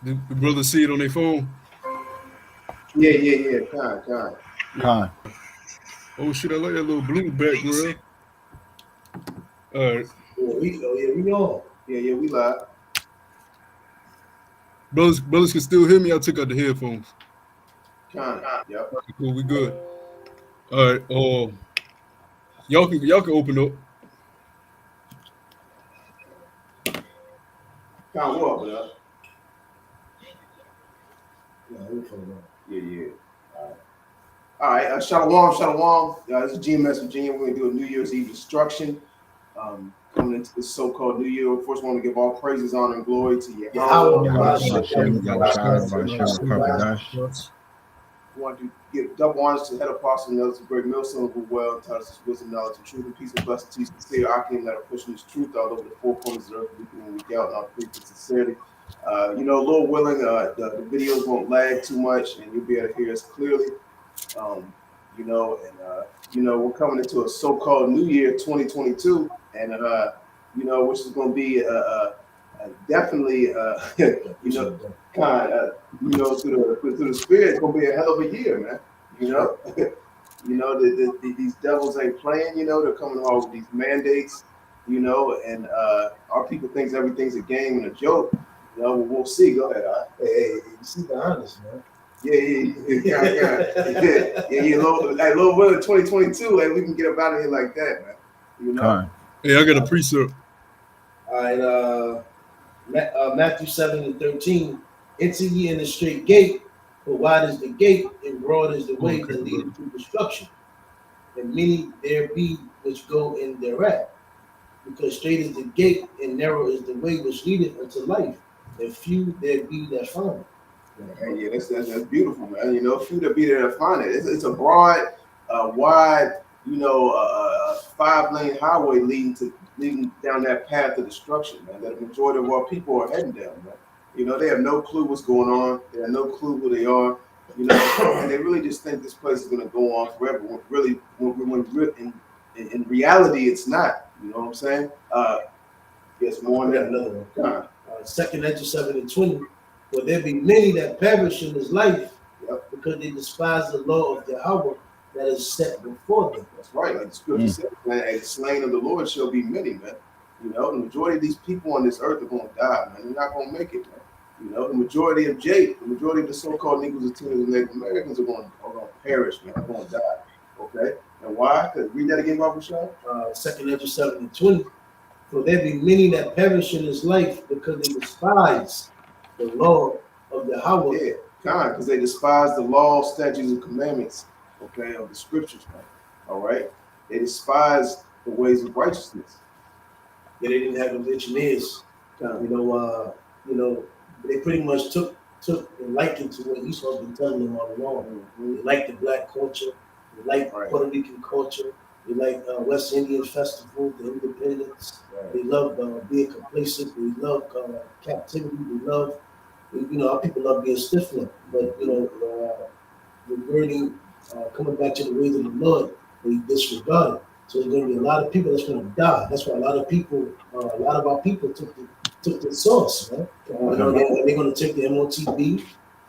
The brothers see it on their phone. Yeah. Con. Oh shit, I like that little blue background. All right. We on. Yeah, we live. Brothers can still hear me. I took out the headphones. Con. Yep. Cool, we good. All right. Y'all can open up. Con, we'll open up. Yeah. All right. Shalom. This is GMS Virginia. We're gonna do a New Year's Eve destruction. Coming into this so-called New Year, of course, we want to give all praises, honor, and glory to Yahuwah. We want to give double honors to the head apostle and others, great millstone who well taught us wisdom, knowledge, and truth, and peace and blessing to you, sincere Akim that are pushing this truth out over the four corners of the earth, week in and week out, and our faith and sincerity. Lord willing, the videos won't lag too much, and you'll be able to hear us clearly. We're coming into a so-called New Year 2022, and which is going to be definitely, through the spirit, it's going to be a hell of a year, man. These devils ain't playing. They're coming along with these mandates. And our people thinks everything's a game and a joke. We'll see. Go ahead. Hey, you see the honest, man. Yeah. Lord willing, 2022, we can get up out of here like that, man. Hey, I got a precept. All right, Matthew 7:13. Enter ye in the straight gate, for wide is the gate, and broad is the way that leadeth to destruction. And many there be which go in thereat. Because straight is the gate, and narrow is the way which leadeth unto life, and few there be that find it. Yeah, that's beautiful, man. Few that be there to find it. It's a broad, wide, 5-lane highway leading down that path of destruction, man. That the majority of our people are heading down, man. They have no clue what's going on. They have no clue who they are. And they really just think this place is going to go on forever. When in reality, it's not. You know what I'm saying? Yes, more than another one. 2 Enter 7:20. For there be many that perish in this life, because they despise the law of Yahuwah that is set before them. That's right. Like the scripture says, man, and the slain of the Lord shall be many, man. The majority of these people on this earth are going to die, man. They're not going to make it, man. The majority of the so-called Negroes, Latinos, and Native Americans are going to perish, man. They're going to die. Okay? And why? Read that again, Bible Shah. 2 Enter 7:20. For there be many that perish in this life, because they despise the law of Yahuwah. Yeah, because they despise the law, statutes, and commandments, of the scriptures, man. All right? They despise the ways of righteousness. Yeah, they didn't have religion is. They pretty much took and likened to what Esau's been telling them all along. They like the black culture, they like Puerto Rican culture, they like West Indian festival, the independence. They love being complacent. They love captivity. They love, our people love being stiff-necked. But reverting, coming back to the ways of the Lord, they disregard it. So there's going to be a lot of people that's going to die. That's why a lot of our people took the source, man. They're going to take the MOTB.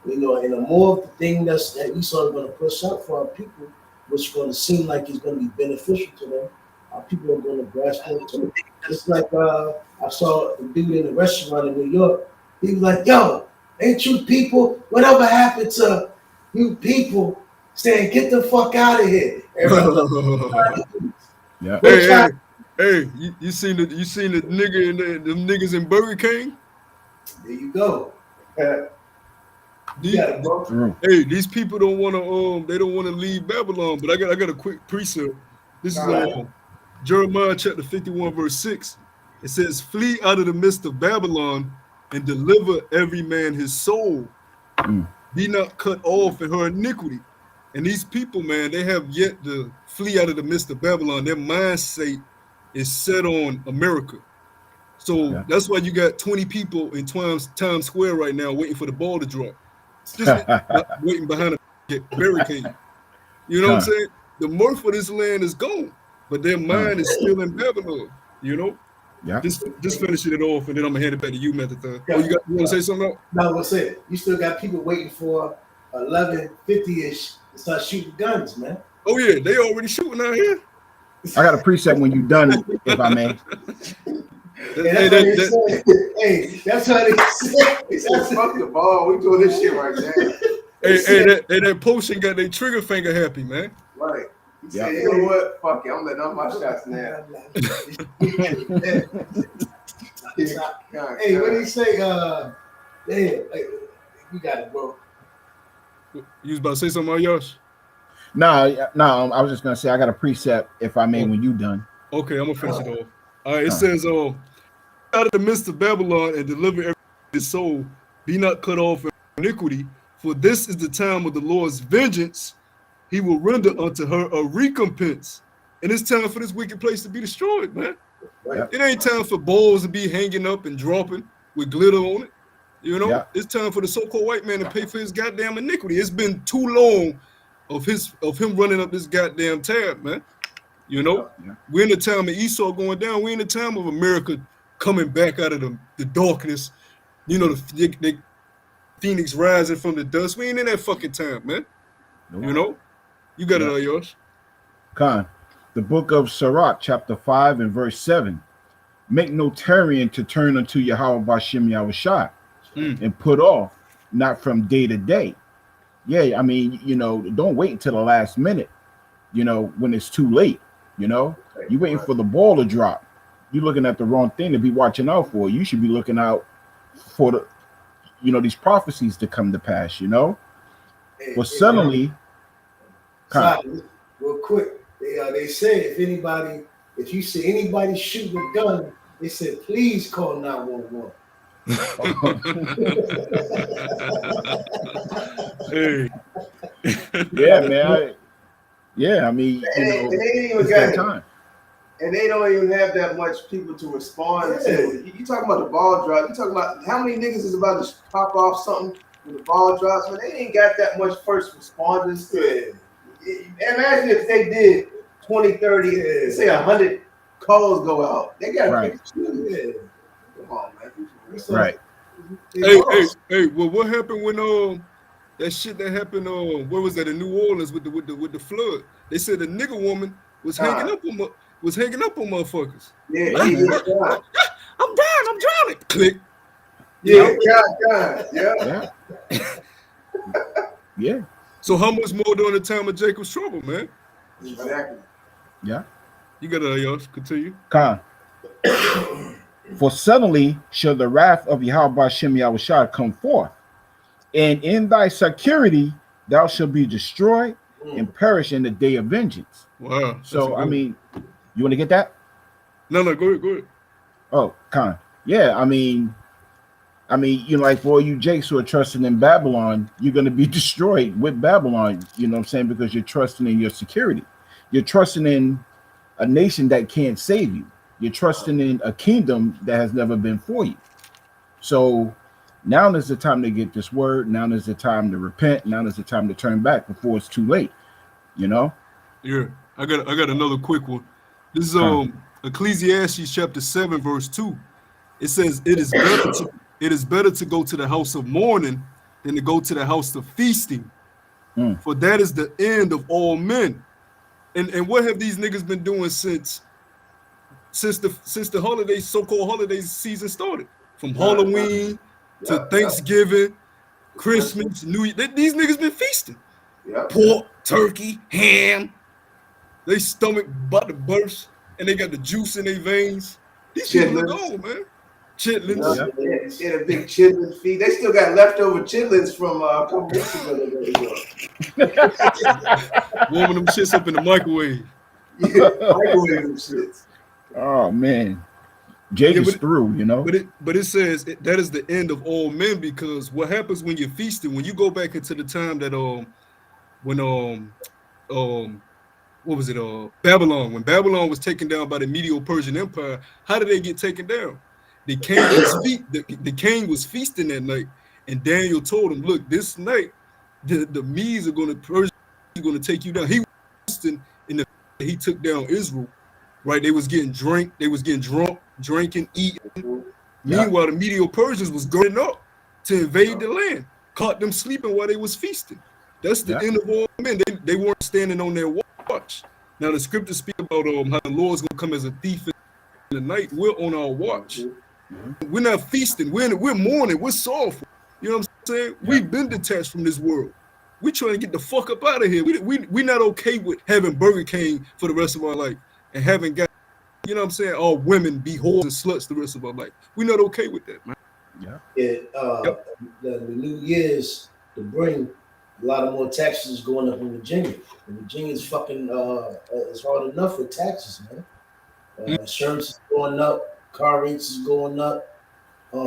And the more of the thing that Esau is going to push out for our people, which is going to seem like it's going to be beneficial to them, our people are going to grasp it too. It's like I saw a dude in a restaurant in New York. He was like, "Yo, ain't you people? Whatever happened to you people saying get the fuck out of here?" Yeah. Hey, you seen the nigga and them niggas in Burger King? There you go. These people don't want to they don't want to leave Babylon, but I got a quick precept. This is Jeremiah chapter 51 verse 6. It says, "Flee out of the midst of Babylon and deliver every man his soul. Be not cut off in her iniquity." And these people, man, they have yet to flee out of the midst of Babylon. Their mindset is set on America. So that's why you got 20 people in Times Square right now waiting for the ball to drop. Just waiting behind a barricade. You know what I'm saying? The mirth of this land is gone, but their mind is still in Babylon, Yeah. Just finishing it off, and then I'm gonna hand it back to you, Method. Yeah. Oh, you want to say something else? No, what's it? You still got people waiting for 11:50-ish to start shooting guns, man. Oh yeah, they already shooting out here. I got a preset when you're done, if I may. Hey, that's what they say. He said, "Fuck the ball. We doing this shit right now." That potion got their trigger finger happy, man. Right. He said, "You know what? Fuck it. I'm letting off my shots now." Hey, what did he say? Damn, hey, you got it, bro. You was about to say something, Yosh? No, I was just gonna say I got a preset, if I may, when you done. Okay, I'm gonna finish it off. All right, it says, out of the midst of Babylon and deliver every his soul, be not cut off in iniquity, for this is the time of the Lord's vengeance. He will render unto her a recompense. And it's time for this wicked place to be destroyed, man. Right. It ain't time for balls to be hanging up and dropping with glitter on it. You know, It's time for the so-called white man to pay for his goddamn iniquity. It's been too long of him running up this goddamn tab, man. You know, we're in the time of Esau going down. We're in the time of America coming back out of the darkness. You know, the phoenix rising from the dust. We ain't in that fucking time, man. Nope. You know, you got it all yours. Khan, the book of Sirach, chapter 5 and verse 7. Make no tarrying to turn unto Yahuwah Bashem Yahushua and put off, not from day to day. Yeah, I mean, you know, don't wait until the last minute, you know, when it's too late, you know. You're waiting for the ball to drop. You're looking at the wrong thing to be watching out for. You should be looking out for the, you know, these prophecies to come to pass, you know. But suddenly, real quick, they say if you see anybody shooting a gun, they said please call 911. Hey. Yeah, man. I mean, and they don't even have that much people to respond to. You talking about the ball drop? You talking about how many niggas is about to pop off something when the ball drops? Man, they ain't got that much first responders. Imagine if they did 20, 30, say 100 calls go out. They got right. Come on, man. Right. Hey. Well, what happened when that shit that happened? Where was that in New Orleans with the flood? They said the nigga woman was hanging up on motherfuckers. Yeah, I'm drowning. Click. Yeah, God. Yeah. So how much more during the time of Jacob's trouble, man? Exactly. Yeah. You got it, Yosh. Continue. Khan. For suddenly shall the wrath of Yahuwah Bashem Yahushua come forth, and in thy security thou shalt be destroyed and perish in the day of vengeance. Wow. So I mean, you want to get that? No, go ahead. Oh, Khan. Yeah, I mean, you know, like for all you Jakes who are trusting in Babylon, you're going to be destroyed with Babylon. You know what I'm saying? Because you're trusting in your security. You're trusting in a nation that can't save you. You're trusting in a kingdom that has never been for you. So now is the time to get this word. Now is the time to repent. Now is the time to turn back before it's too late. You know? Yeah. I got another quick one. This is Ecclesiastes chapter 7, verse 2. It says, it is better to go to the house of mourning than to go to the house of feasting. For that is the end of all men. And what have these niggas been doing since the holiday, so-called holiday season started? From Halloween to Thanksgiving, Christmas, New Year. These niggas been feasting. Pork, turkey, ham. They stomach about to burst, and they got the juice in their veins. These people are gone, man. Chitlins. They had a big chitlins feed. They still got leftover chitlins from a couple weeks ago. Warming them shits up in the microwave. Microwave them shits. Oh man, Jake is through, you know. But it says that is the end of all men, because what happens when you're feasting? When you go back into the time that what was it? Babylon. When Babylon was taken down by the Medo-Persian Empire, how did they get taken down? The king was feasting that night, and Daniel told him, "Look, this night, the Medes are going to take you down." He was feasting in the he took down Israel, right? They was getting drunk, drinking, eating. Mhm. Meanwhile, the Medo-Persians was going up to invade the land, caught them sleeping while they was feasting. That's the end of all men. They weren't standing on their watch. Now the scriptures speak about how the Lord's gonna come as a thief in the night. We're on our watch. We're not feasting. We're mourning. We're sorrowful. You know what I'm saying? We've been detached from this world. We're trying to get the fuck up out of here. We're not okay with having Burger King for the rest of our life and having got, you know what I'm saying, all women be whores and sluts the rest of our life. We're not okay with that, man. The New Year's to bring a lot of more taxes going up in Virginia. And Virginia's fucking it's hard enough with taxes, man. Insurance is going up, car rates is going up, you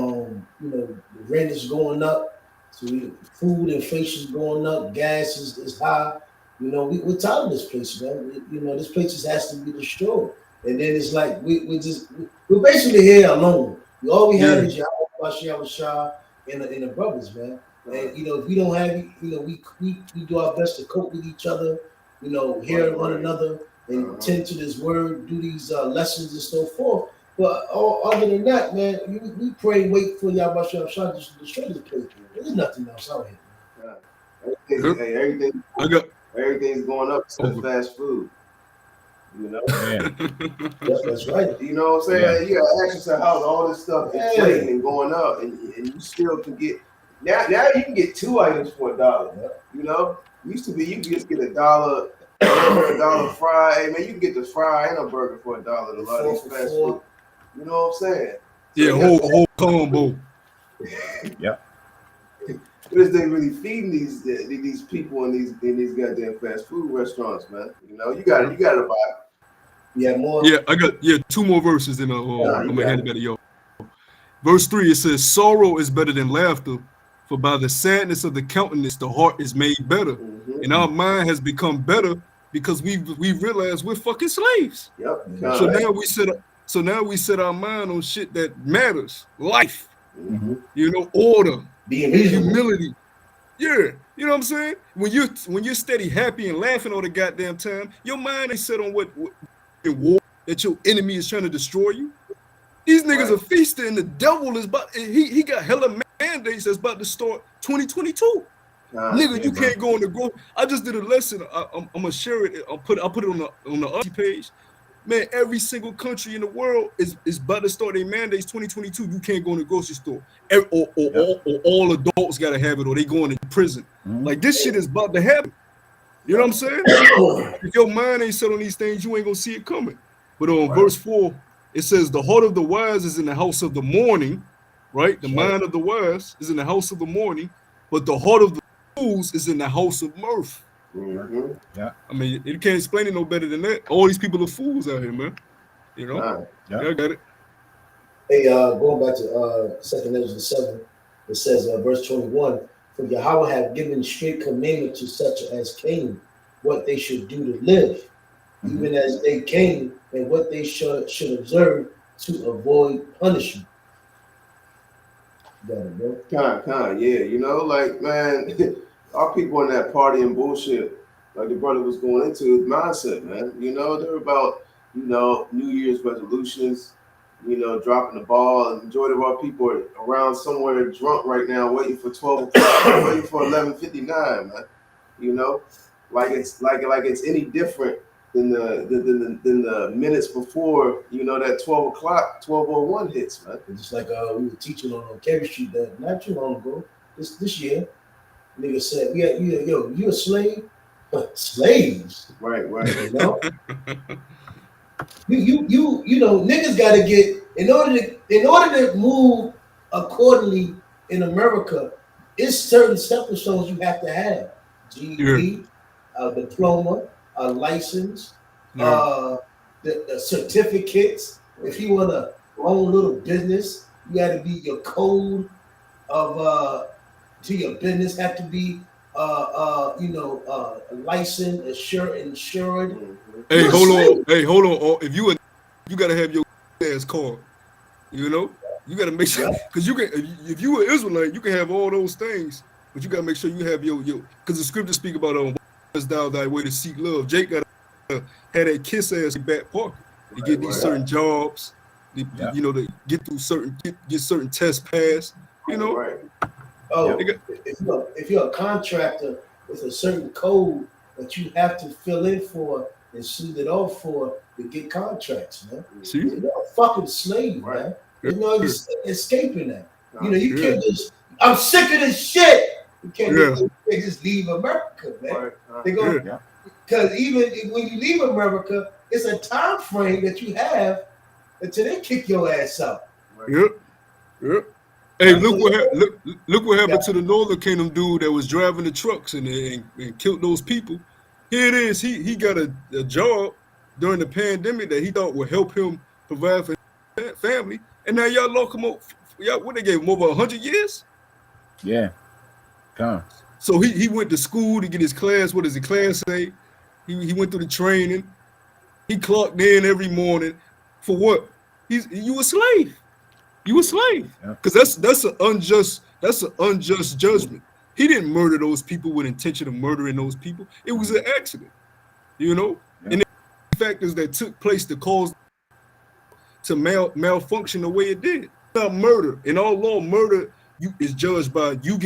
know, the rent is going up, so food inflation is going up, gas is high. You know, we're tired of this place, man. You know, this place just has to be destroyed. And then it's like we're basically here alone. All we have is Yahuwah and the brothers, man. And you know, if we don't have it, you know, we do our best to cope with each other, you know, hear one another and tend to this word, do these lessons and so forth. But other than that, man, we pray and wait for Yahuwah to destroy this place. There's nothing else out here. Everything's going up except fast food. You know, that's right. You know what I'm saying? You gotta ask yourself how all this stuff is inflating and going up, and you still can get now you can get 2 items for $1. You know, used to be you can just get $1, $1 fry. Hey man, you can get the fry and a burger for $1 at a lot of these fast food. You know what I'm saying? Yeah, whole combo. What is they really feeding these people in these goddamn fast food restaurants, man? You know, you gotta buy. Yeah, more. Yeah, I got 2 more verses, and I'm gonna hand it back to y'all. Verse 3, it says, "Sorrow is better than laughter, for by the sadness of the countenance the heart is made better, and our mind has become better because we realize we're fucking slaves." So now we set our mind on shit that matters, life, you know, order, humility. Yeah, you know what I'm saying? When you're steady, happy, and laughing all the goddamn time, your mind ain't set on what war that your enemy is trying to destroy you. These niggas are feasting, and the devil is about. He got hella mandates that's about to start 2022. Nigga, you can't go on the growth. I just did a lesson. I'm gonna share it. I'll put it on the RT page. Man, every single country in the world is about to start their mandates 2022. You can't go in the grocery store. Or all adults gotta have it, or they going to prison. Like this shit is about to happen. You know what I'm saying? If your mind ain't set on these things, you ain't gonna see it coming. But on verse 4, it says, "The heart of the wise is in the house of the mourning," right? The mind of the wise is in the house of the mourning, but the heart of the fools is in the house of mirth. I mean, you can't explain it no better than that. All these people are fools out here, man. You know? I got it. Hey, going back to 2 Ezra 7, it says, verse 21, "For Yahuwah have given straight commandment to such as came, what they should do to live, even as they came, and what they should observe to avoid punishment." Got it, bro. Yeah. You know, like, man, our people in that party and bullshit, like the brother was going into, his mindset, man. You know, they're about, you know, New Year's resolutions, you know, dropping the ball. And majority of our people are around somewhere drunk right now, waiting for 12 o'clock, waiting for 11:59, man. You know, like it's any different than the minutes before, you know, that 12 o'clock, 12:01 hits, man. Just like we were teaching on Kerry Street that not too long ago, this year, nigga said, you a slave? Slaves. Right. You know? you know, niggas gotta get in order to move accordingly in America, it's certain stepping stones you have to have. GED, a diploma, a license, the certificates. If you want to own a little business, you got to be your code of to your business have to be licensed, insured. Hey, hold on. If you gotta have your ass card, you know, you gotta make sure because you can. If you an Israelite, you can have all those things, but you gotta make sure you have your because the scriptures speak about thou thy way to seek love. Jake gotta have that kiss ass back pocket to get these certain jobs, Yeah. you know, to get through get certain tests passed. You know, Right. Oh, They got- if you're a contractor with a certain code that you have to fill in for and shoot it off for to get contracts, man. see, You're a fucking slave, Right. man. There's no escaping that. You know, you Yeah. can't just. I'm sick of this shit. You can't Yeah. just leave America, man. Right. They go Yeah. because even when you leave America, it's a time frame that you have until they kick your ass out. Yep. Yep. Hey, That's look what happened to the Northern Kingdom dude that was driving the trucks and killed those people. Here it is. He got a job during the pandemic that he thought would help him provide for his family, and now y'all lock him up. Y'all, what they gave him, over 100 years? Yeah. Come. So he went to school to get his class. What does the class say? He went through the training. He clocked in every morning. For what? You a slave. You a slave. Because that's an unjust judgment. He didn't murder those people with intention of murdering those people. It was an accident. You know? Yeah. And the factors that took place to cause to malfunction the way it did. It's not murder. In all law, murder is judged by your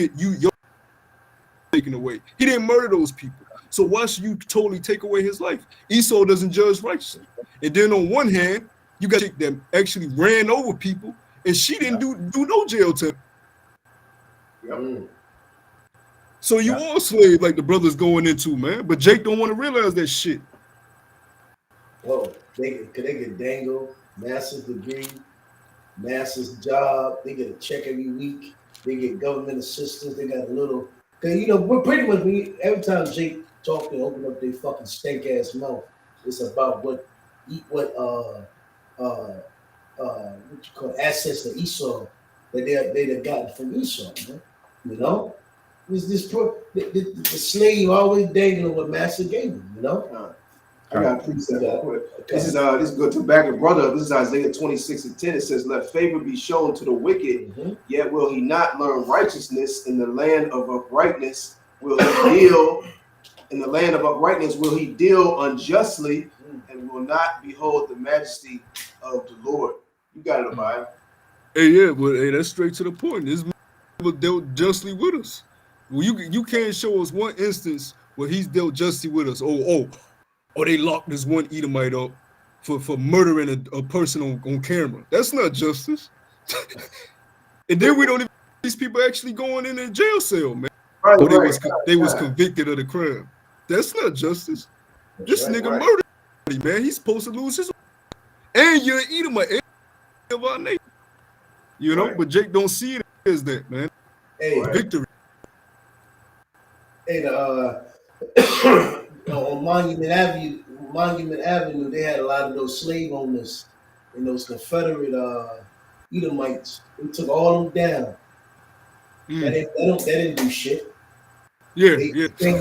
taken away. He didn't murder those people. So why should you totally take away his life? Esau doesn't judge righteously. And then on one hand, you got a chick that actually ran over people, and she didn't do no jail time. Yep. So you all slave like the brothers going into, man. But Jake don't want to realize that shit. Well, they get dangle, master's degree, master's job. They get a check every week. They get government assistance. They got a little. You know, we're pretty much every time Jake talk and open up their fucking stank ass mouth, it's about what you call assets of Esau that they've gotten from Esau, man. You know, the slave always dangling what master gave him. You know. I got a precept real quick. This is good to back your brother up. This is Isaiah 26:10. It says, "Let favor be shown to the wicked, yet will he not learn righteousness. In the land of uprightness will he deal. In the land of uprightness will he deal unjustly, and will not behold the majesty of the Lord." You got it, Abaya. Hey, yeah, but hey, that's straight to the point. This man dealt justly with us. Well, you can't show us one instance where he's dealt justly with us. Oh, they locked this one Edomite up for murdering a person on camera. That's not justice. And then we don't even these people actually going in a jail cell, man. Right, They was convicted of the crime. That's not justice. This nigga murdered somebody, man. He's supposed to lose his. And you're an Edomite of our nation. You know, but Jake don't see it as that, man. Hey, victory. Hey, on Monument Avenue, they had a lot of those slave owners and those Confederate Edomites. They took all them down. They didn't do shit. They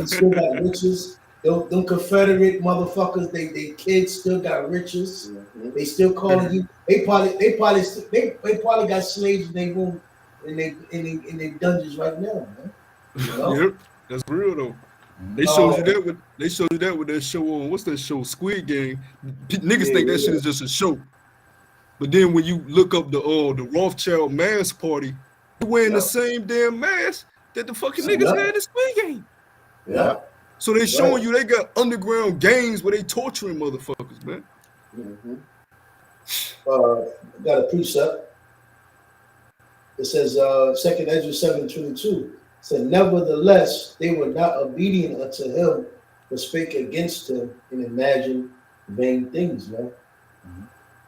still got riches. Them Confederate motherfuckers, they kids still got riches. They still calling you. They probably got slaves in their room in their dungeons right now, man. You know? Yep, that's real though. They showed you that with that show on what's that show, Squid Game. Niggas think that shit is just a show, but then when you look up the Rothschild mask party, they're wearing the same damn mask that the fucking niggas had in Squid Game. Yeah. So they showing you they got underground gangs where they torturing motherfuckers, man. Got a precept. It says 2nd Ezra 7:22. Said, nevertheless, they were not obedient unto him, but spake against him and imagined vain things, man.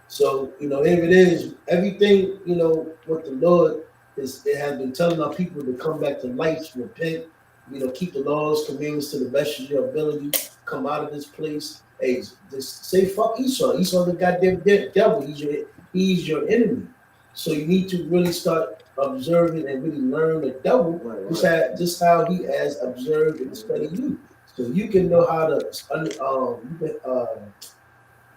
So, you know, here it is. Everything, you know, what the Lord has been telling our people to come back to life, repent, you know, keep the laws, commandments to the best of your ability, come out of this place. Hey, just say fuck Esau. Esau the goddamn devil. He's your enemy. So you need to really start observing and really learn the devil, just how he has observed and studied you. So you can know how to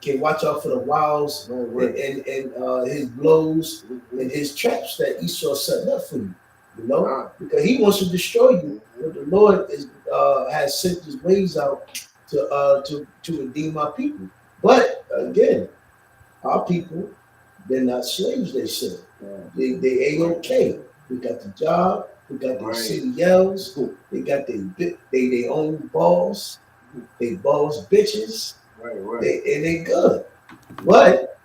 can watch out for the wiles and his blows and his traps that Esau set up for you. You know, because he wants to destroy you. But the Lord has sent his ways out to redeem our people. But again, our people They're not slaves, they said. They ain't okay. We got the job, we got their CDLs, they got their own boss, they boss bitches, and they good. But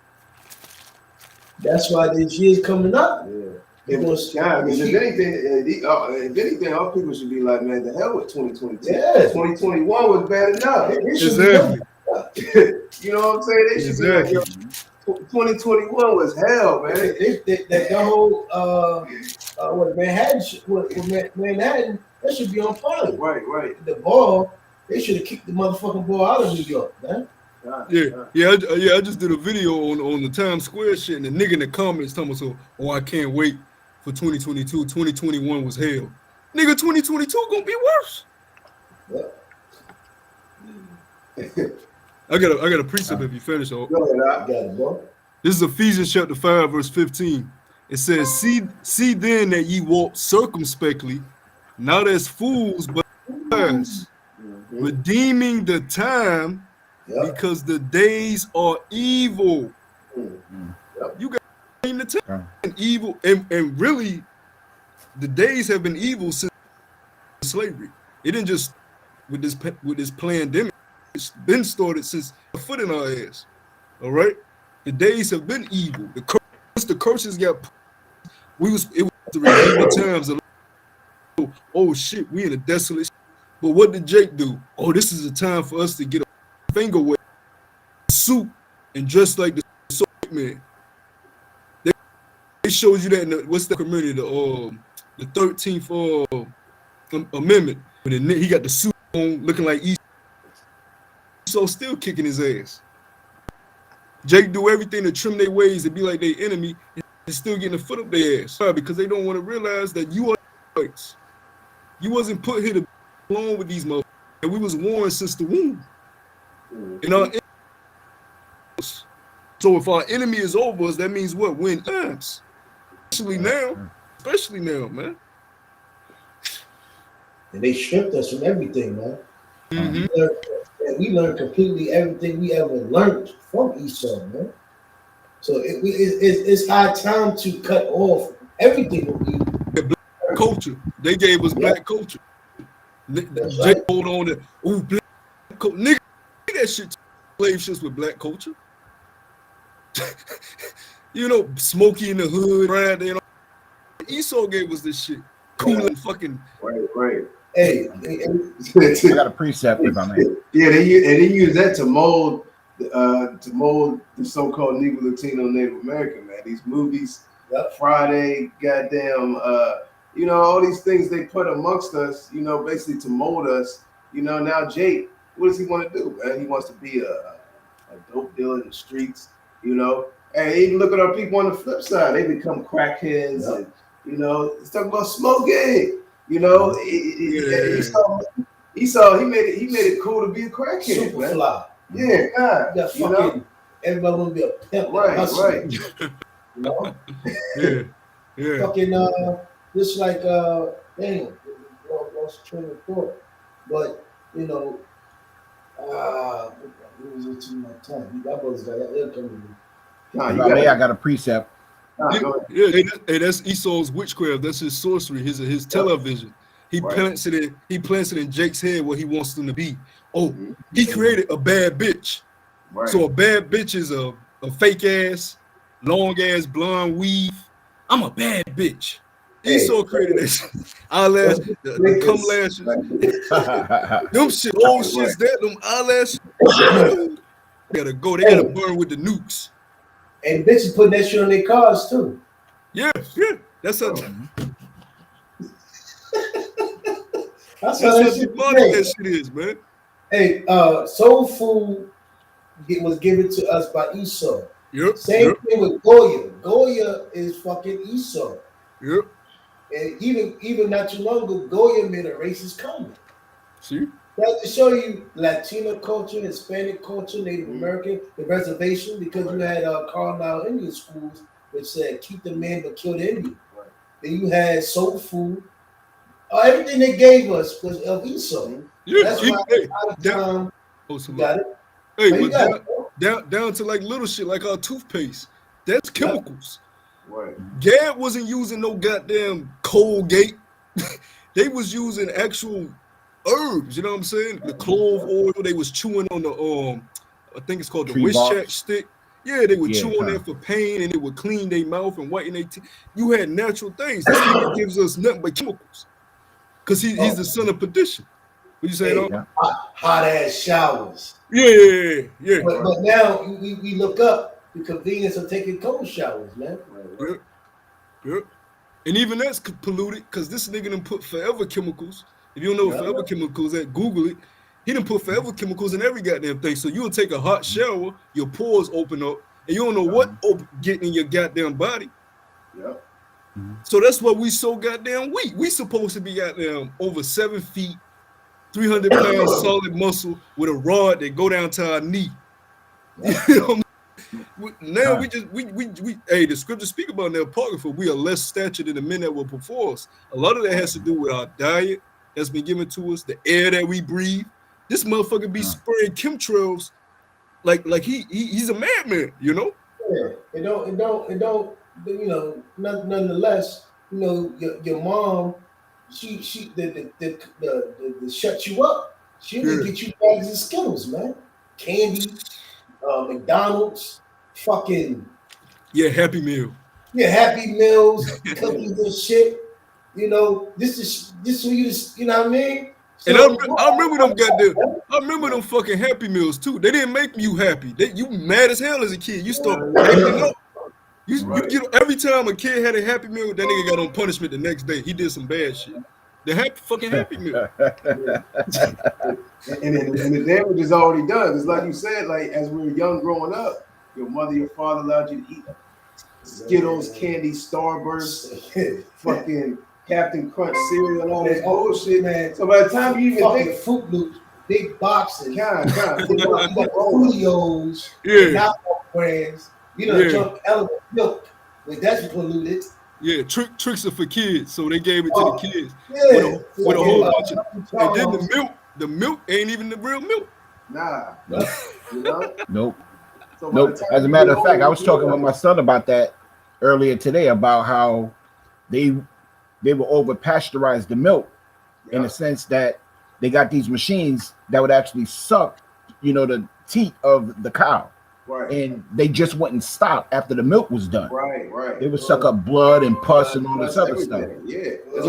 that's why this year's coming up. Because if anything, our people should be like, man, the hell with 2022. Yeah. 2021 was bad enough. Exactly. You know what I'm saying? They should be like, yo, 2021 was hell, man. The whole what Manhattan, that should be on fire. Right. The ball, they should have kicked the motherfucking ball out of New York, man. I just did a video on the Times Square shit, and the nigga in the comments telling me, so, I can't wait for 2022. 2021 was hell. Nigga, 2022 gonna be worse. I got a precept if you finish. Go ahead, I got it, bro. This is Ephesians chapter 5, verse 15. It says, see then that ye walk circumspectly, not as fools, but as redeeming the time, because the days are evil. You got to redeem the time. Evil, and really, the days have been evil since slavery. It didn't just with this pandemic. It's been started since the foot in our ass. All right, the days have been evil. The curses got. It was the redeeming times. Oh shit, we in a desolate. But what did Jake do? Oh, this is a time for us to get a finger wet, suit, and dress like the Soviet man. They showed you that in what's the community, the 13th Amendment. When he got the suit on, looking like Esau, still kicking his ass. Jake do everything to trim their ways to be like their enemy, and still getting a foot up their ass. Because they don't want to realize that you are rights. You wasn't put here to be along with these motherfuckers. And we was warned since the womb. And our so if our enemy is over us, that means what? We're in times. Especially now, man. And they stripped us from everything, man. Mm-hmm. We learned completely everything we ever learned from Esau, man. So it's high time to cut off everything that we. Black culture. They gave us black culture. Jake hold on to black culture. Nigga, that shit. Slave ships with black culture. You know, Smokey in the hood, right? You know, Esau gave us this shit. Cool and fucking. Right. Hey, I got a precept if I may. Yeah, they use that to mold the so-called Negro, Latino, Native American, man. These movies, Friday, goddamn, you know, all these things they put amongst us, you know, basically to mold us. You know, now Jake, what does he want to do, man? He wants to be a dope dealer in the streets, you know. And even look at our people on the flip side, they become crackheads, and you know, it's talking about smoking. You know, Esau, he made it cool to be a crackhead. Super fly. Yeah, God. You know? Everybody want to be a pimp. Right. You know? Yeah. Fucking, just like, damn, lost train of thought. But, you know, it was into my time. That was that coming. I got a precept. Hey, that's Esau's witchcraft. That's his sorcery. His television. He plants it in Jake's head what he wants them to be. Oh, he created a bad bitch. Right. So a bad bitch is a fake ass, long ass blonde weave. I'm a bad bitch. Esau created that eyelash, the cum lashes. Them shit, old shit's there. Them eyelashes. They gotta go. They gotta burn with the nukes. And bitches putting that shit on their cars too. Yeah. That's how. That's how that shit is, man. Hey, soul food was given to us by Esau. Yep. Same thing with Goya. Goya is fucking Esau. Yep. And even not too long ago, Goya made a racist comment. See? That's to show you Latino culture, Hispanic culture, Native American, the reservation, because you had Carlisle Indian schools which said keep the man but kill the Indian. Right. Then you had soul food. Everything they gave us was of Esau. Yeah, that's why got it. Hey, but down to like little shit like our toothpaste. That's chemicals. Right. Gad wasn't using no goddamn Colgate. They was using actual herbs, you know what I'm saying? The clove oil, they was chewing on the I think it's called the Tree wish bark. check stick. Yeah, they would Yeah, chew on that for pain, and it would clean their mouth and whiten their teeth. You had natural things. This nigga gives us nothing but chemicals. Because he's the son of perdition. What you saying? Hey, hot ass showers. Yeah. But now we look up the convenience of taking cold showers, man. Yeah. And even that's polluted because this nigga done put forever chemicals. If you don't know what forever chemicals at, Google it. He done put forever chemicals in every goddamn thing. So you'll take a hot shower, your pores open up, and you don't know what getting in your goddamn body. Yeah. So that's why we so goddamn weak. We supposed to be goddamn over 7 feet, 300 pounds solid muscle with a rod that go down to our knee. You know? Now we hey, the scriptures speak about in the Apocrypha, we are less stature than the men that were before us. A lot of that has to do with our diet that's been given to us, the air that we breathe. This motherfucker be spraying chemtrails like he's a madman, you know? Yeah, it don't, you know, nonetheless, you know, your mom, she the shut you up. She would get you bags of Skittles, man. Candy, McDonald's, fucking Happy Meal. Yeah, Happy Meals, cookies and shit. You know, this is you know what I mean? So, and I remember them goddamn. I remember them fucking Happy Meals too. They didn't make you happy. You mad as hell as a kid. You start acting up. You get every time a kid had a Happy Meal, that nigga got on punishment the next day. He did some bad shit. The fucking Happy Meal. and the damage is already done. It's like you said, like as we were young growing up, your mother, your father allowed you to eat Skittles, candy, Starburst, fucking Captain Crunch cereal, and all that bullshit, man. So by the time you even think Fruit Loops, big boxes, Oreos, not brands, you know, drunk element milk, like that's polluted. Yeah, tricks are for kids, so they gave it to the kids with a whole bunch of. And then the milk ain't even the real milk. Nah, Nope. So nope. As a matter of fact, I was talking with my son about that earlier today about how they will over pasteurize the milk in the sense that they got these machines that would actually suck, you know, the teat of the cow. Right. And they just wouldn't stop after the milk was done. Right. They would suck up blood and pus and all this other everything. stuff. Yeah. There's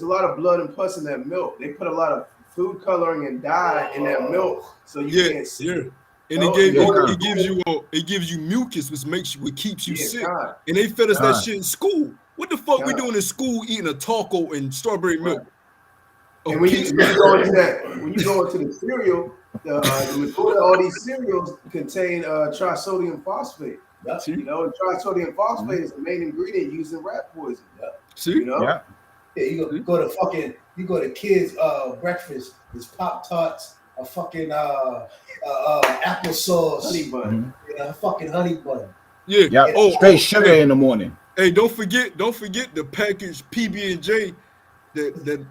a lot of blood and pus in that milk. They put a lot of food coloring and dye in that milk, so you can't see. Yeah. And it gives you mucus, which keeps you sick. And they fed us that shit in school. What the fuck we doing in school eating a taco and strawberry milk? And when you go into the cereal, the majority of all these cereals contain trisodium phosphate. You know, trisodium phosphate is the main ingredient used in rat poison. See? You know? Yeah, you go to kids' breakfast. It's Pop-Tarts, a fucking applesauce, honey bun, a fucking honey bun. Yeah. Straight sugar in the morning. Hey, don't forget the packaged PB&J, the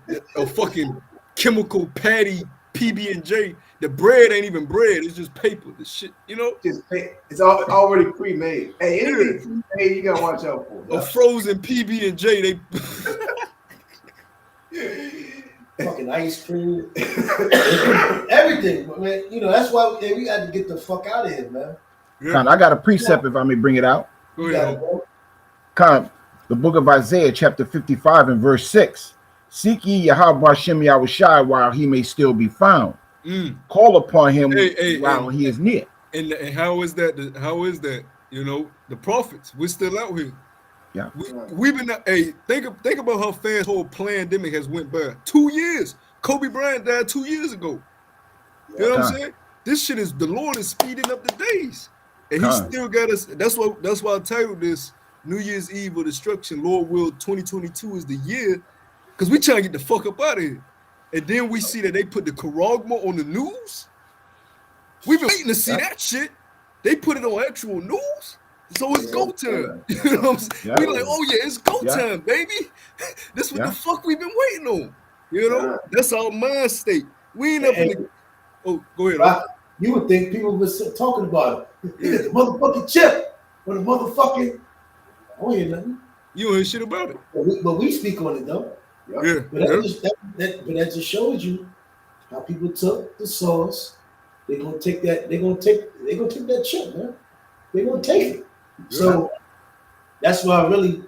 fucking chemical patty PB&J. The bread ain't even bread; it's just paper. The shit, you know. It's already pre-made. Hey, anything pre-made, you gotta watch out for. A frozen PB&J, they fucking ice cream, everything, man. You know that's why we had to get the fuck out of here, man. Yeah. I got a precept if I may bring it out. Go ahead. The book of Isaiah, chapter 55 and verse 6. Seek ye Yahuwah Hashem Yahushai while he may still be found. Call upon him while he is near. And how is that? How is that? You know, the prophets, we're still out here. Yeah. We've been think about how fast the whole pandemic has went by. 2 years. Kobe Bryant died 2 years ago. You know what I'm saying? This shit is the Lord is speeding up the days. And he still got us. That's why I titled this New Year's Eve of Destruction. Lord will 2022 is the year. Because we trying to get the fuck up out of here. And then we see that they put the Karagma on the news. We've been waiting to see that shit. They put it on actual news. So it's go time. You know what I'm saying? We like, oh yeah, it's go time, baby. This is what the fuck we've been waiting on. You know? That's our mind state. We ain't up in the... Oh, go ahead. You would think people were talking about it. The motherfucking chip. But the motherfucking, I don't hear nothing. You don't hear shit about it. But we speak on it though. Yeah. But that just shows you how people took the source. They're gonna take that. They're gonna take that chip, man. They're gonna take it. Yeah. So that's why I really,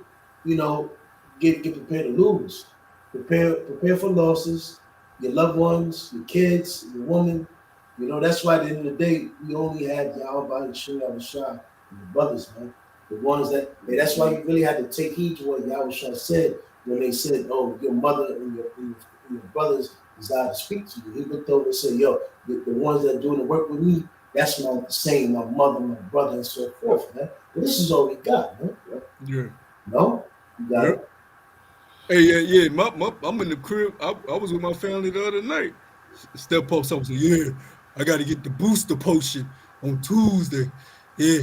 get prepared to lose. Prepare for losses. Your loved ones, your kids, your woman. That's why at the end of the day, we only had Yahuwah and Shema Shah and the brothers, man. The ones that's why you really had to take heed to what Yahuwah said when they said, "Oh, your mother and your brothers desire to speak to you." He looked over and said, "Yo, the ones that are doing the work with me, that's my mother, my brother, and so forth, man." But this is all we got, man. Yeah. No, you got it. Hey, yeah. I'm in the crib. I was with my family the other night. Step pops up and said, "Yeah, I got to get the booster potion on Tuesday." Yeah.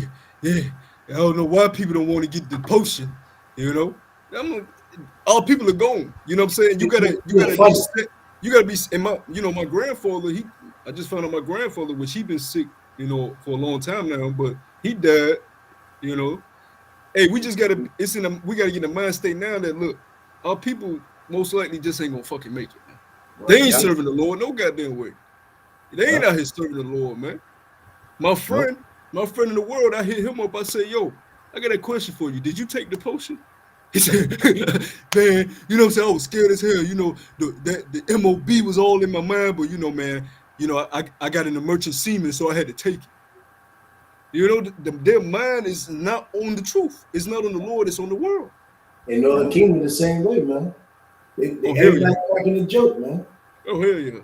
I don't know why people don't want to get the potion. All people are gone. You know what I'm saying? You gotta be sick. You gotta be. And my grandfather. I just found out my grandfather, which he been sick, for a long time now, but he died. Hey, we just gotta. We gotta get in the mind state now that look, our people most likely just ain't gonna fucking make it. Man. They ain't serving the Lord no goddamn way. They ain't out here serving the Lord, man. My friend in the world, I hit him up. I said, "Yo, I got a question for you. Did you take the potion?" He said, "Man, what I'm saying? I was scared as hell. The MOB was all in my mind, but man, I got an emergency semen, so I had to take it. Their mind is not on the truth. It's not on the Lord. It's on the world. And Northern Kingdom the same way, man. Everybody's cracking the joke, man. Oh hell yeah!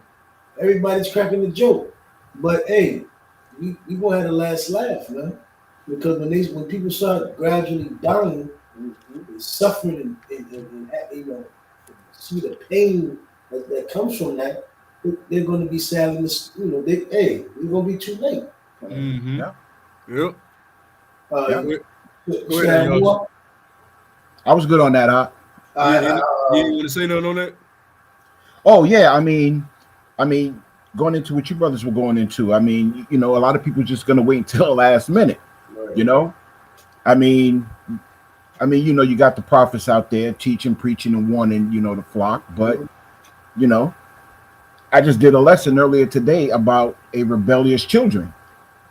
Everybody's cracking the joke, but hey, we gonna have the last laugh, man. Because when people start gradually dying and suffering and see the pain that comes from that, they're going to be sad in this. We're going to be too late. Mm-hmm. Yep. Go ahead, I was good on that, huh? You want to say nothing on that? Oh yeah, I mean, going into what you brothers were going into, a lot of people just gonna wait until the last minute. Right. You got the prophets out there teaching, preaching, and warning, the flock. But, I just did a lesson earlier today about a rebellious children,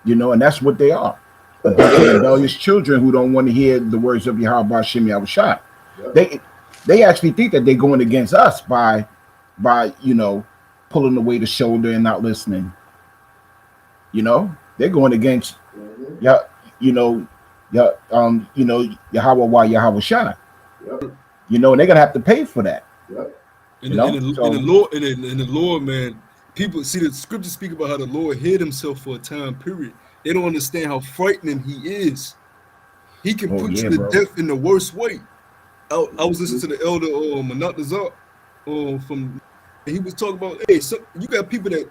and that's what they are. A bunch of rebellious children who don't want to hear the words of Yahuwah Shem Yahushua. Yep. They actually think that they're going against us by pulling away the shoulder and not listening. They're going against Yahuwah Yahushua. Yep. And they're gonna have to pay for that. Yep. In the Lord, man, people see the scriptures speak about how the Lord hid himself for a time period. They don't understand how frightening he is. He can put you to death in the worst way. I was listening to the elder Manatazar and he was talking about, hey, you got people that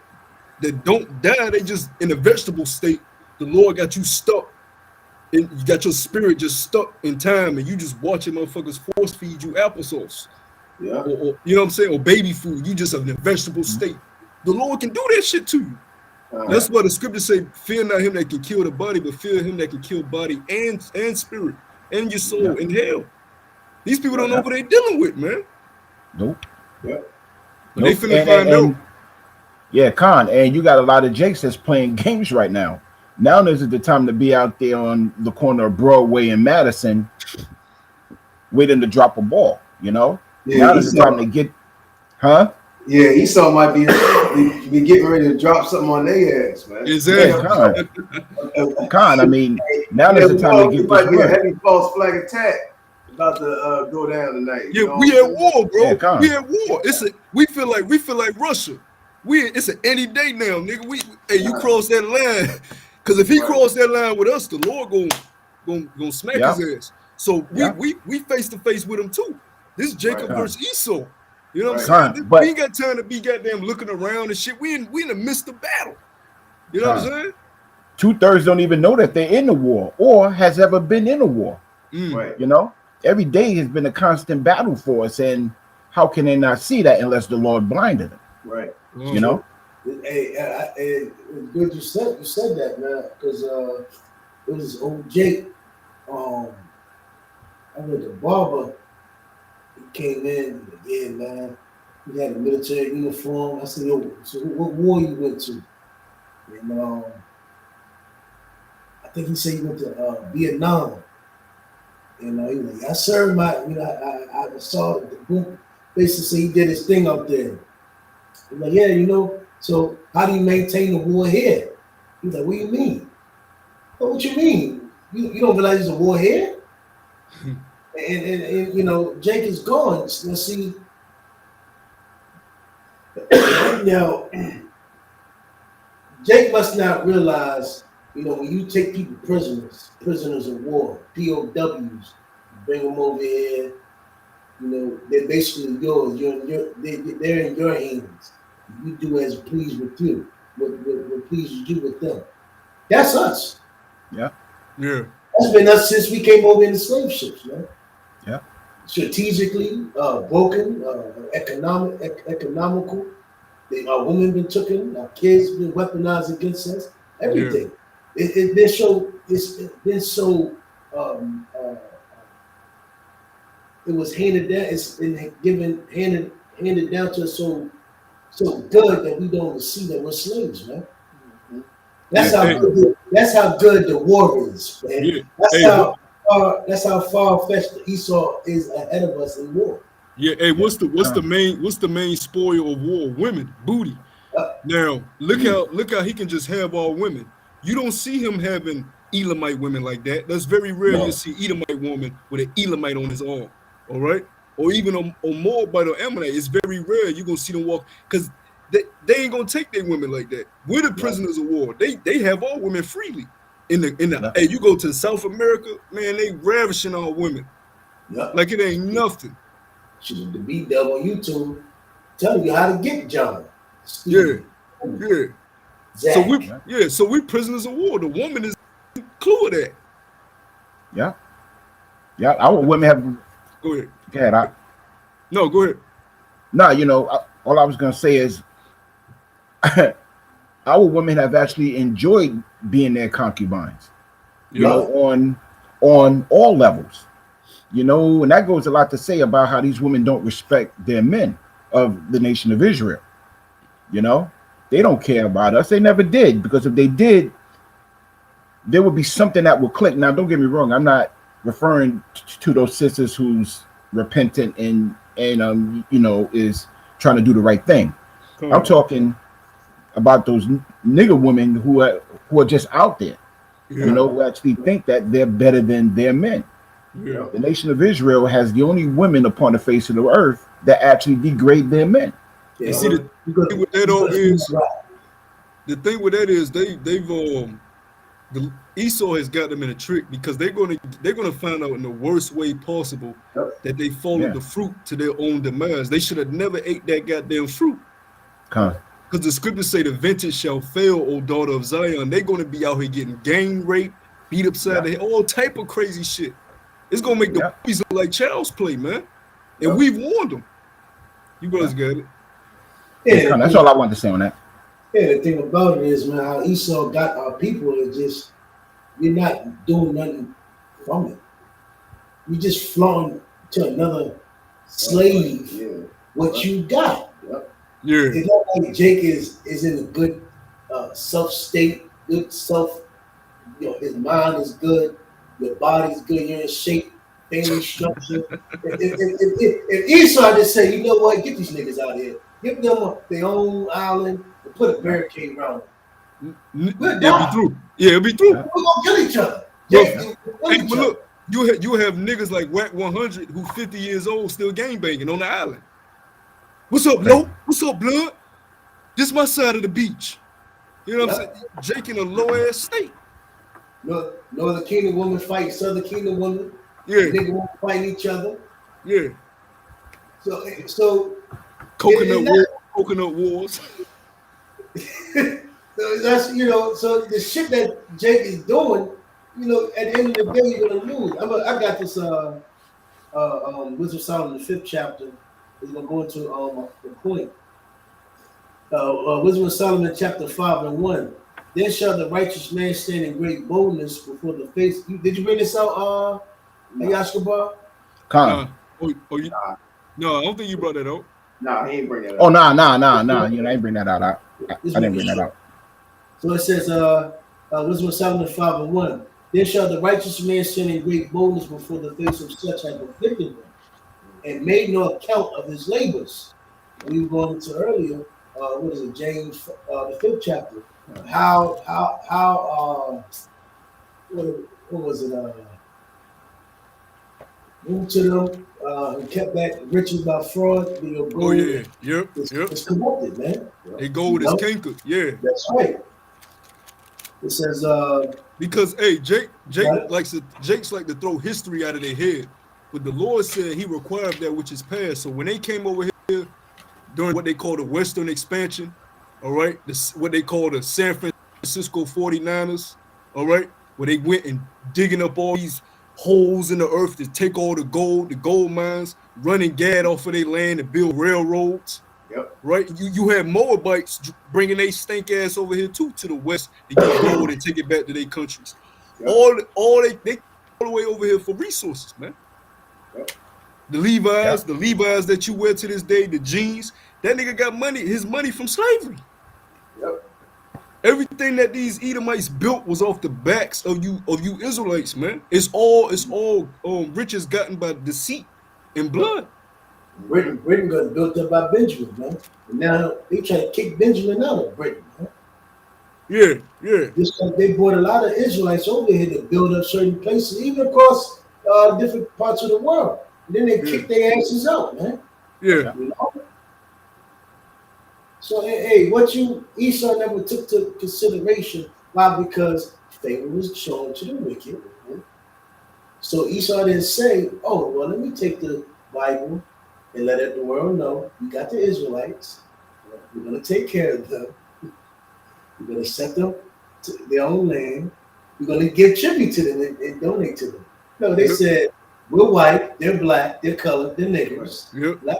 don't die, they just in a vegetable state. The Lord got you stuck. You got your spirit just stuck in time, and you just watching motherfuckers force feed you applesauce. Yeah. Or you know what I'm saying? Or baby food. You just in a vegetable state. The Lord can do that shit to you. That's why the scriptures say, fear not him that can kill the body, but fear him that can kill body and spirit and your soul in hell. These people don't know what they're dealing with, man. Nope. Yeah. But they finna find out. Yeah, Khan, and you got a lot of Jakes that's playing games right now. Now is the time to be out there on the corner of Broadway and Madison waiting to drop a ball, Yeah, now is the time to get, huh? Yeah, Esau might be getting ready to drop something on their ass, man. Exactly. Khan, now is the time to get might be a heavy false flag attack about to go down tonight. Yeah, we at war, bro. Yeah, we at war. We feel like Russia. It's an any day now, nigga. You cross that line. Because if he crossed that line with us, the Lord gonna smack his ass. So we face to face with him too. This is Jacob versus Esau. You know what I'm saying? We ain't got time to be goddamn looking around and shit. We in the midst of battle. You know what I'm saying? 2/3 don't even know that they're in the war or has ever been in a war. Right. Every day has been a constant battle for us, and how can they not see that unless the Lord blinded them? Right. Hey, it's good you said that, man, because it was old Jake I went to barber. He came in. Like, yeah, man. He had a military uniform. I said, yo, so what war you went to? And I think he said he went to Vietnam. And he was like, I served my, I saw the book. Basically, say he did his thing out there. I'm like, yeah, so how do you maintain the war here? He's like, what do you mean? Oh, what you mean? You don't realize there's a war here? and Jake is gone. Let's see. Now, Jake must not realize, when you take people prisoners of war, POWs, bring them over here, they're basically yours. They're in your hands. You do as pleased with you, what pleases you with them. That's us. Yeah. Yeah. That's been us since we came over in the slave ships, man. Yeah. Strategically, broken, economical. Our women been taken, our kids been weaponized against us. Everything. Yeah. It's been so. It was handed down. It's been handed down to us so good that we don't see that we're slaves, man. Mm-hmm. That's how good the war is, man. Yeah. That's how far-fetched Esau is ahead of us in war. Yeah, hey, what's the main spoil of war? Women, booty. Now look how he can just have all women. You don't see him having Elamite women like that. That's very rare. No. You see Edomite woman with an Elamite on his arm, all right? Or even a Moabite or Ammonite. It's very rare you're gonna see them walk because they ain't gonna take their women like that. We're the prisoners of war. They have all women freely. Hey, you go to South America, man, they ravishing all women. Yeah. Like it ain't nothing. Should the BW telling you how to get John. Yeah. Zach. So we prisoners of war. The woman is clue of that. Yeah. Yeah. Our women have. Go ahead. No, go ahead. No, all I was gonna say is our women have actually enjoyed being their concubines. You know, on all levels. And that goes a lot to say about how these women don't respect their men of the nation of Israel. They don't care about us. They never did, because if they did, there would be something that would click. Now, don't get me wrong. I'm not referring to those sisters who's repentant and is trying to do the right thing. Cool. I'm talking about those nigger women who are just out there, who actually think that they're better than their men. Yeah. The nation of Israel has the only women upon the face of the earth that actually degrade their men. Yeah. See, the thing with that is the Esau has got them in a trick, because they're gonna find out in the worst way possible that they followed the fruit to their own demise. They should have never ate that goddamn fruit. Because the scriptures say the vintage shall fail, O daughter of Zion. They're gonna be out here getting gang raped, beat upside the head, all type of crazy shit. It's gonna make the boys look like child's play, man. And we've warned them. You brothers got it. Yeah, that's all I wanted to say on that. Yeah, the thing about it is, man, how Esau got our people is just, you're not doing nothing from it. You just flaunting to another slave what you got. Yeah. It's not like Jake is in a good self-state, good self, his mind is good, your body's good, you're in shape, family structure. if Esau just say, you know what, get these niggas out of here, give them their own island and put a barricade around them. It'll be through. Yeah, it'll be through. We're gonna kill each other. But look, you have niggas like Wack 100 who 50 years old still gangbanging on the island. What's up, Lo? What's up, blood? This my side of the beach. You know what I'm saying? Jake in a low ass state. Northern Kingdom women fight Southern Kingdom women. Yeah. Niggas won't fight each other. Yeah. So coconut wars. So that's so the shit that Jake is doing, at the end of the day you're gonna lose. I got this Wisdom of Solomon, the 5th chapter. Is gonna go into the point. Wisdom of Solomon, chapter 5 and 1. Then shall the righteous man stand in great boldness before the face. Did you bring this out, Yashkabar? Con. No, I don't think you brought that out. Nah, he ain't bring that up. Oh, nah. You know, I ain't bring that out. I didn't bring that out. So it says, Wisdom of Solomon 5:1. Then shall the righteous man stand in great boldness before the face of such as afflicted him, and made no account of his labors. We were going into earlier, what is it, James, the 5th chapter. What was it? Moved to them, and kept back riches by fraud. Gold, Oh yeah, yep. It's corrupted, man. They gold is cankered. Yeah, that's right. It says, because hey, Jake's like to throw history out of their head, but the Lord said He required that which is past. So when they came over here during what they call the Western expansion, all right, what they call the San Francisco 49ers, all right, where they went and digging up all these holes in the earth to take all the gold mines, running gas off of their land and build railroads. Yep. Right. You had Moabites bringing they stink ass over here too to the west to get gold and take it back to their countries. Yep. All they all the way over here for resources, man. Yep. The Levi's that you wear to this day, the jeans, that nigga got his money from slavery. Yep. Everything that these Edomites built was off the backs of you Israelites, man. It's all riches gotten by deceit and blood. Britain got built up by Benjamin, man. And now they try to kick Benjamin out of Britain, man. Yeah. Just like they brought a lot of Israelites over here to build up certain places, even across different parts of the world. And then they kick their asses out, man. Yeah. You know? So hey, Esau never took to consideration. Why? Because favor was shown to the wicked. Right? So Esau didn't say, "Oh, well, let me take the Bible and let the world know we got the Israelites. We're going to take care of them. We're going to set them to their own land. We're going to give tribute to them and donate to them." No, they said, we're white, they're black, they're colored, they're niggers. Yep. Black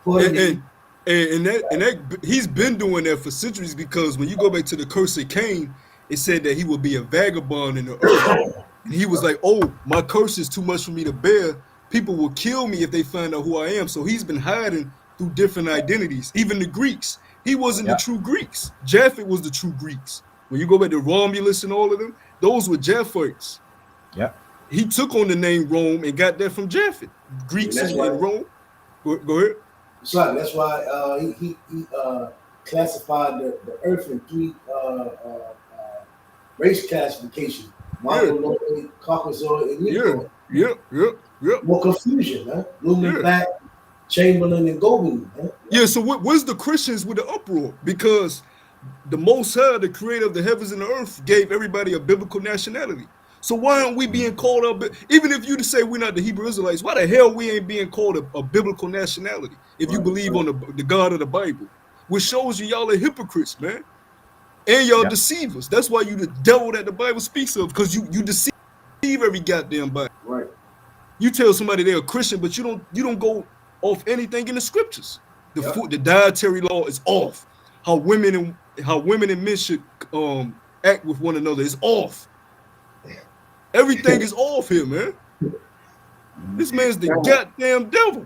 culture. And that he's been doing that for centuries, because when you go back to the curse of Cain, it said that he would be a vagabond in the earth. And he was like, oh, my curse is too much for me to bear. People will kill me if they find out who I am. So he's been hiding through different identities. Even the Greeks. He wasn't the true Greeks. Japhet was the true Greeks. When you go back to Romulus and all of them, those were Japhites. Yeah. He took on the name Rome and got that from Japhet. Greeks in Rome. Go ahead. So that's why he classified the earth in 3 race classifications: Mongoloid, Caucasoid, and Negroid. Yep. More confusion, man. Lumen Black, Chamberlain, and Goldman, man. Yeah, so where's the Christians with the uproar? Because the Most High, the creator of the heavens and the earth, gave everybody a biblical nationality. So why aren't we being called up? Even if you to say we're not the Hebrew Israelites, why the hell we ain't being called a biblical nationality if you believe on the God of the Bible? Which shows y'all are hypocrites, man. And y'all deceivers. That's why you the devil that the Bible speaks of, because you deceive every goddamn Bible. Right. You tell somebody they're a Christian, but you don't go off anything in the scriptures. The dietary law is off. How women and men should act with one another is off. Everything is off here, man. This man's the goddamn devil.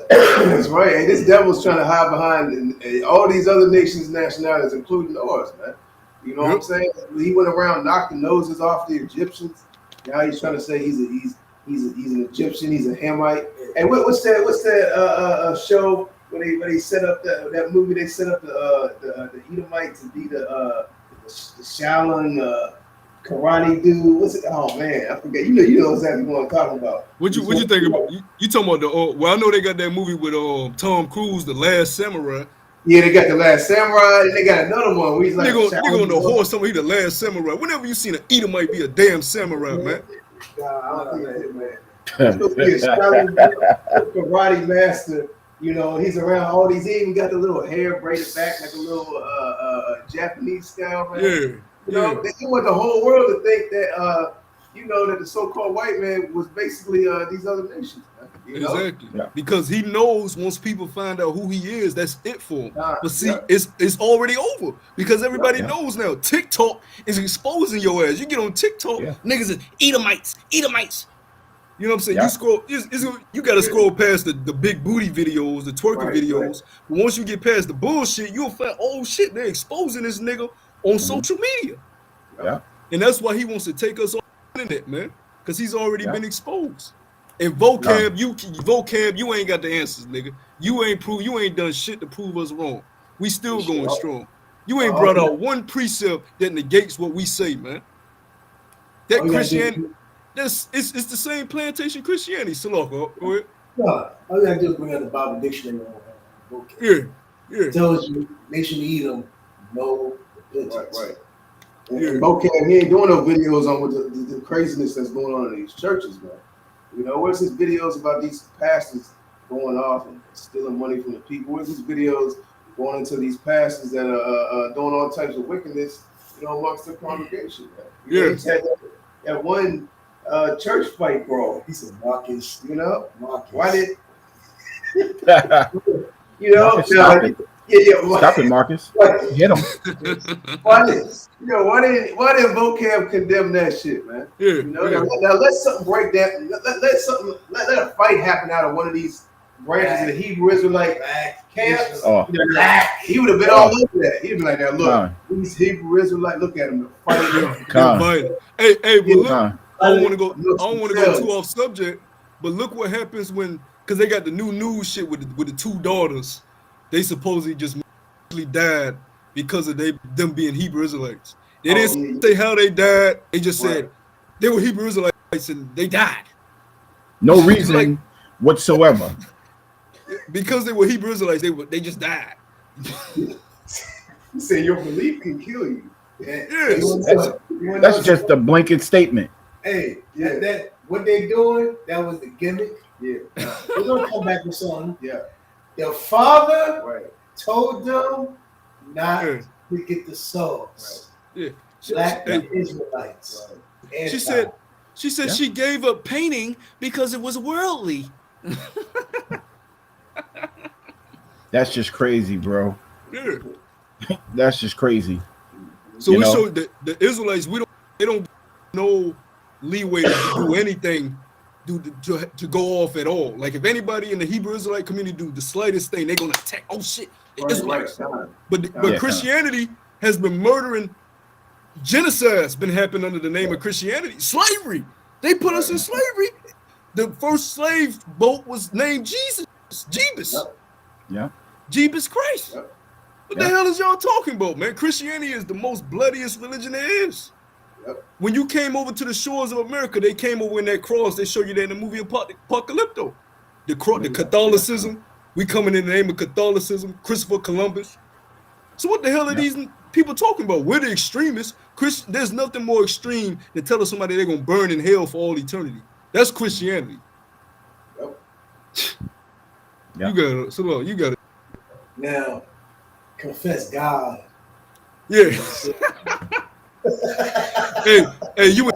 That's right. And this devil's trying to hide behind all these other nations' nationalities, including ours, man. You know what I'm saying? He went around knocking noses off the Egyptians. Now he's trying to say he's an Egyptian, he's a Hamite. And what's that show when they set up that movie? They set up the Edomites to be the Shaolin karate dude. What's it? Oh man, I forget. You know exactly what I'm talking about. What you think about? You talking about the? Well, I know they got that movie with Tom Cruise, The Last Samurai. Yeah, they got The Last Samurai. And they got another one where he's like nigga on the horse. Somebody, The Last Samurai. Whenever you seen an Edomite be a damn samurai, man. I don't think that's it, man. He's supposed to be a Shaolin karate master. You know, he's around all these. He even got the little hair braided back like a little Japanese style, man. Yeah. You know, they want the whole world to think that, that the so-called white man was basically these other nations, man. You know? Exactly. Yeah. Because he knows once people find out who he is, that's it for him. But see, Yeah. it's already over because everybody Yeah. knows now. TikTok is exposing your ass. You get on TikTok, Yeah. niggas is Edomites. You know what I'm saying? Yeah. You scroll, you got to scroll past the big booty videos, the twerking Right, videos. right. But once you get past the bullshit, you'll find, oh shit, they're exposing this nigga on social media. Yeah. And that's why he wants to take us off the internet, man, because he's already Yeah. been exposed. And vocab, you ain't got the answers, nigga. You ain't done shit to prove us wrong. We still going strong. You ain't brought out one precept that negates what we say, man. That Christianity, it's the same plantation Christianity. Salaka, go ahead. No, all you gotta do is bring out the Bible dictionary on vocab. Yeah. It tells you nation of Edom, no repentance. Right. And vocab, he ain't doing no videos on what the craziness that's going on in these churches, man. You know, where's his videos about these pastors going off and stealing money from the people? Where's his videos going into these pastors that are doing all types of wickedness, you know, amongst the congregation, man? You know, he's had that one church fight, bro. He said, Marcus, You know, Marcus. why did you know? Marcus, stop it. Yeah. Stop it, Marcus. Hit him. Why did vocab condemn that shit, man? Yeah. You know, now let something break that. Let a fight happen out of one of these branches of the Hebrew Israelite camps. Oh. He would have been all over that. He'd be like, "Now look, Con. these Hebrew Israelites, look at them fighting." Con. Hey, but look, Con. I don't want to go too off subject, but look what happens because they got the new news shit with the two daughters. They supposedly just died because of them being Hebrew Israelites. They didn't say how they died. They just said they were Hebrew Israelites and they died. No reason whatsoever. Because they were Hebrew Israelites, they just died. You say your belief can kill you. That's just a blanket statement. Hey, that what they doing, that was the gimmick. Yeah. We're gonna come back with something. Yeah. Their father told them not to get the souls. Yeah. Black Israelites. She said she gave up painting because it was worldly. That's just crazy, bro. Yeah. That's just crazy. So we showed that the Israelites, they don't no leeway to do anything to go off at all. Like if anybody in the Hebrew Israelite community do the slightest thing, they're gonna attack. Oh shit, the Israelites. But Christianity has been murdering. Genocide's been happening under the name of Christianity. Slavery. They put us in slavery. The first slave boat was named Jesus. Jeebus. Yeah. Jeebus Christ. What the hell is y'all talking about, man? Christianity is the most bloodiest religion there is. When you came over to the shores of America, they came over in that cross. They show you that in the movie Apocalypto. The Catholicism. We coming in the name of Catholicism. Christopher Columbus. So what the hell are these people talking about? We're the extremists. There's nothing more extreme than telling somebody they're going to burn in hell for all eternity. That's Christianity. You got it. Now, confess God. Yeah. hey, you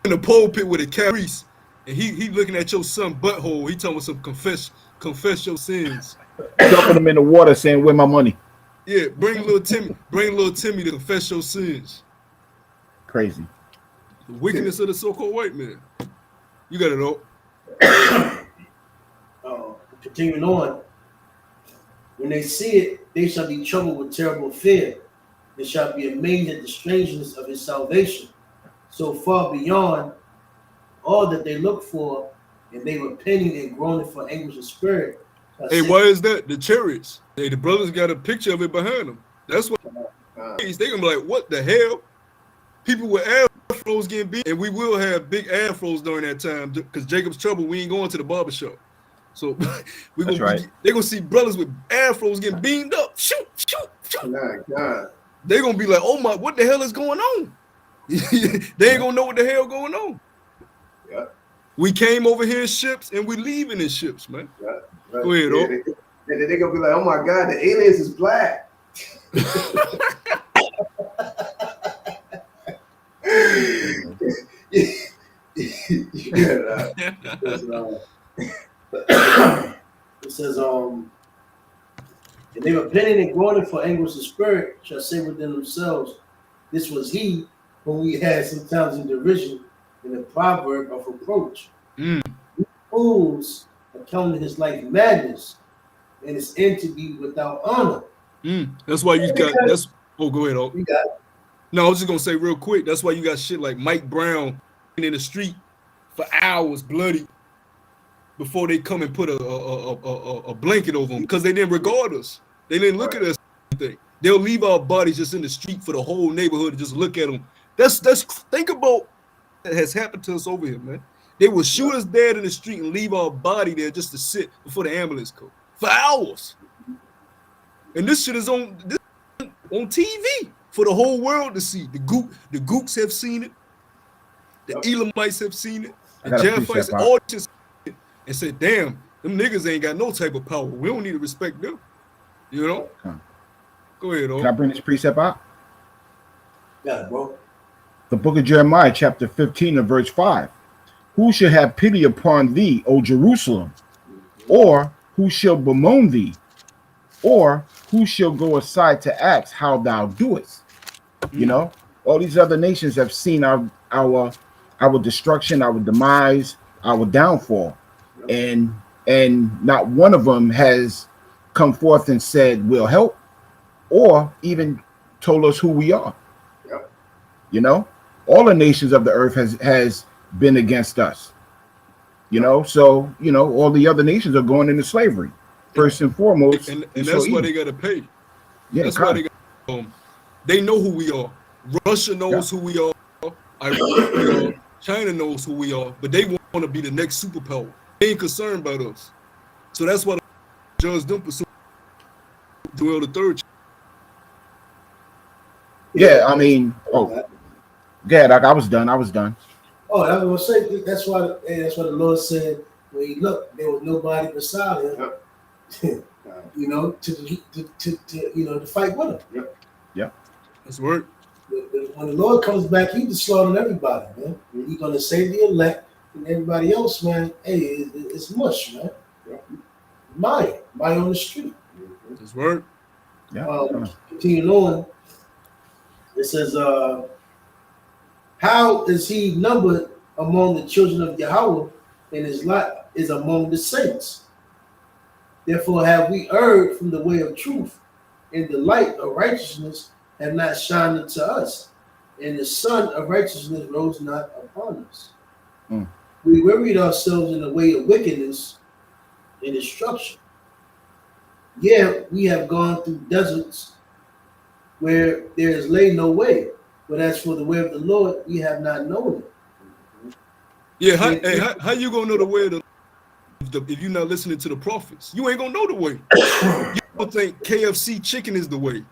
in the pulpit with a caprice, and he looking at your son butthole. He telling some confess your sins. Dumping them in the water, saying, "Where my money?" Yeah, bring little Timmy to confess your sins. Crazy. The wickedness of the so-called white man. You got it all. Continuing on. When they see it, they shall be troubled with terrible fear. They shall be amazed at the strangeness of his salvation, so far beyond all that they look for, and they were penning and groaning for anguish of spirit. Hey, why is that? The chariots. Hey, the brothers got a picture of it behind them. That's what they gonna be like, what the hell? People with afros getting beat, and we will have big afros during that time because Jacob's trouble. We ain't going to the barbershop. So they're gonna see brothers with afros getting beamed up. Shoot. God. They're gonna be like, oh my, what the hell is going on? They ain't gonna know what the hell going on. Yeah. We came over here in ships and we leaving in ships, man. Yeah. Go ahead, they're gonna be like, oh my God, the aliens is black. It says, and they were planning and groaning for anguish of spirit shall say within themselves, this was he whom we had sometimes in derision in a proverb of reproach. Fools accounted his life madness and his end to be without honor. That's why you got that's. Oh, go ahead. Oh. You got No, I was just gonna say real quick. That's why you got shit like Mike Brown in the street for hours, bloody, before they come and put a blanket over them because they didn't regard us. They didn't look at us. They'll leave our bodies just in the street for the whole neighborhood to just look at them. That's think about that has happened to us over here, man. They will shoot us dead in the street and leave our body there just to sit before the ambulance comes for hours. And this shit is on TV for the whole world to see. The Gooks have seen it. The Elamites have seen it. The Japhites, all just and said, damn, them niggas ain't got no type of power. We don't need to respect them. You know? Go ahead, Can I bring this precept out? Yeah, bro. The book of Jeremiah, chapter 15 and verse 5. Who shall have pity upon thee, O Jerusalem? Or who shall bemoan thee? Or who shall go aside to ask how thou doest? You know, all these other nations have seen our destruction, our demise, our downfall, and not one of them has come forth and said we'll help, or even told us who we are. Yep. You know, all the nations of the earth has been against us. You know, so you know all the other nations are going into slavery first and foremost, and that's why they got to pay. Yeah, that's why they got. They know who we are. Russia knows who we are. Iran, who we are. China knows who we are, but they want to be the next superpower. They ain't concerned about us. So that's why the judge them pursue Joel the Third. Yeah, I mean, yeah, like I was done. Oh, I was gonna say that's why the Lord said when he looked, there was nobody beside him. Yep. You know, to you know to fight with him. Yep. That's word. When the Lord comes back, he just slaughtering everybody, man. He's gonna save the elect and everybody else, man. Hey, it's mush, man. Maya on the street. That's word. Yeah. Continuing on, it says, how is he numbered among the children of Yahuwah, and his lot is among the saints? Therefore have we erred from the way of truth, and the light of righteousness have not shined unto us, and the sun of righteousness rose not upon us. We wearied ourselves in the way of wickedness and destruction. Yeah, we have gone through deserts where there is laid no way, but as for the way of the Lord, we have not known it. Yeah, how you gonna know the way of the if you're not listening to the prophets? You ain't gonna know the way. You don't think KFC chicken is the way.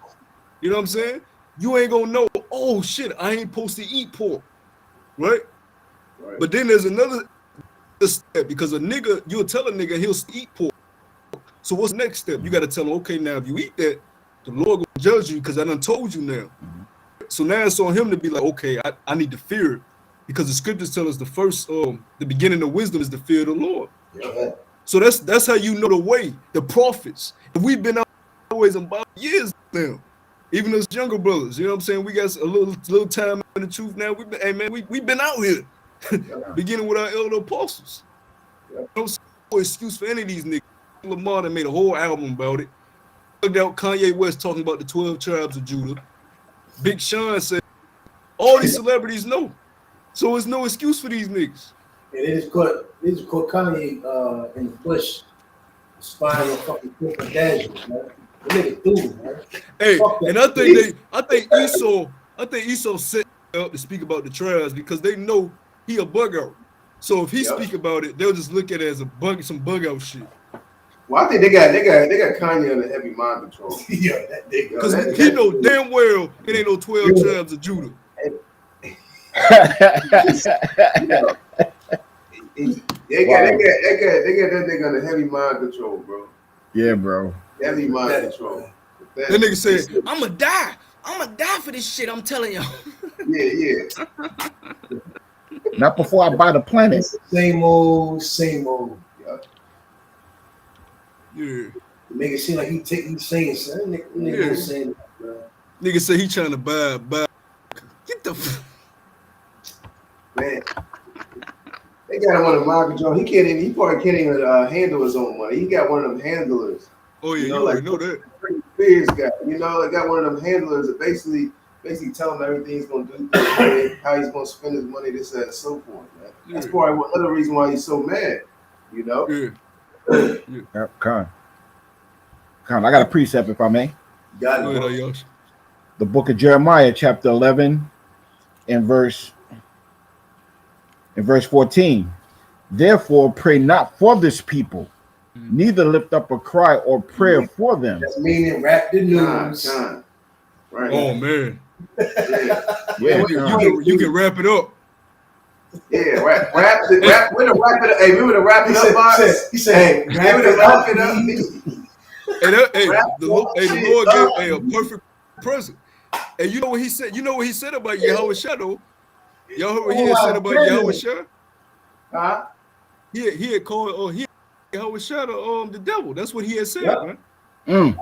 You know what I'm saying? You ain't gonna know, oh shit, I ain't supposed to eat pork. Right? But then there's another step, because a nigga, you'll tell a nigga he'll eat pork. So what's the next step? You gotta tell him, okay, now if you eat that, the Lord gonna judge you because I done told you now. So now it's on him to be like, okay, I need to fear it. Because the scriptures tell us the first, the beginning of wisdom is the fear of the Lord. Yeah. So that's how you know the way, the prophets. We've been out always about years now. Even those younger brothers, you know what I'm saying? We got a little time in the truth now. We've been out here, beginning with our elder apostles. No excuse for any of these niggas. Lamar that made a whole album about it. Looked out Kanye West talking about the 12 tribes of Judah. Big Sean said all these celebrities know. So it's no excuse for these niggas. And they just caught Kanye in the bush, spying on fucking different gadgets, man. The nigga threw, man. Hey, and I think Esau set up to speak about the tribes because they know he a bug out. So if he speak about it, they'll just look at it as some bug out shit. Well, I think they got Kanye under heavy mind control. Yeah, because he know damn well it ain't no 12 tribes of Judah. They got that nigga under heavy mind control, bro. Yeah, bro. Heavy mind control. That nigga said, "I'ma die for this shit." I'm telling y'all. Yeah. Not before I buy the planet. Same old. Yeah. Yeah. Make it seem like he's saying something. Yeah. Saying that, bro. Nigga say he trying to buy. Get the. Man, they got one of Michael Jordan. He probably can't even handle his own money. He got one of them handlers. Oh yeah, you know, you already like know that. Spears got. They got one of them handlers that basically tell him everything he's gonna do, how he's gonna spend his money, this, that, and so forth, man. That's probably another reason why he's so mad. Yeah. Yep, Con, I got a precept, if I may. Got Go it. ahead, Yosh. The book of Jeremiah, chapter 11, and verse 14. Therefore, pray not for this people, neither lift up a cry or prayer for them. That's meaning rap the news. Right. Oh man. Yeah. You can wrap it up. Yeah, wrap it up. Hey, remember to wrap it up, box? He said, wrap it up. The Lord gave a perfect present. And you know what he said? You know what he said about Yahuwah Shadow? Y'all heard what he had said about Yahuwah Shadow? Huh? He had called Yahuwah Shadow the devil. That's what he had said, man.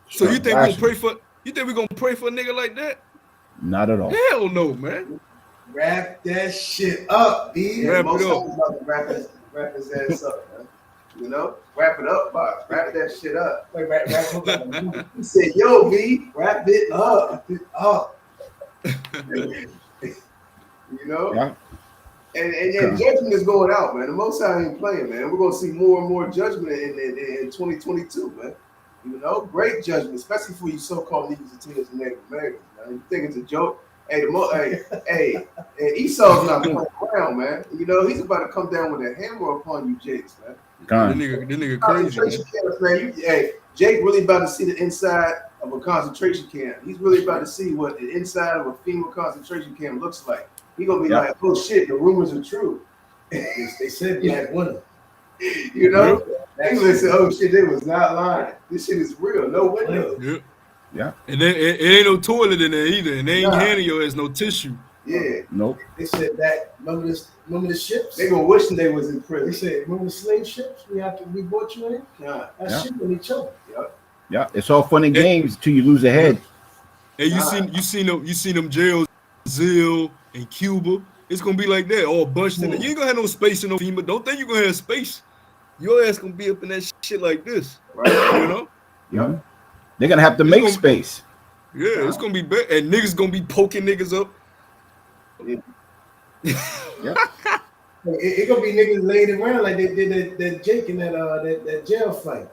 So you think we're gonna pray for a nigga like that? Not at all. Hell no, man. Wrap that shit up, B. Yeah, most times about to wrap his ass up, man. Wrap it up, box. Wrap that shit up. Wait, wrap up. He said, "Yo, B, wrap it up." Yeah. And judgment is going out, man. The Most High ain't playing, man. We're gonna see more and more judgment in 2022, man. Great judgment, especially for you so-called Negroes and Latinos and Native Americans, man. You think it's a joke? Hey, Esau's not playing around, man. He's about to come down with a hammer upon you, Jakes, man. That nigga crazy, man. Jake really about to see the inside of a concentration camp. He's really about to see what the inside of a female concentration camp looks like. He gonna be like, "Oh shit, the rumors are true." They said black women. They gonna say, "Oh shit, they was not lying. This shit is real. No window." Yeah. And then it ain't no toilet in there either, and they ain't handing your ass no tissue. Yeah. Nope. They said that. Remember the ships? They gonna wish they was in prison. They said, remember the slave ships we bought you in? That shit on each other. Yeah. It's all fun and games till you lose a head. Hey, you seen them jails, Brazil and Cuba. It's gonna be like that, all bunched in there. You ain't gonna have no space in no FEMA. Don't think you're gonna have space. Your ass gonna be up in that shit like this, right? Yeah. They're gonna have to make space. Yeah, it's gonna be bad, and niggas gonna be poking niggas up. It gonna be niggas laid around like they did that Jake in that jail fight.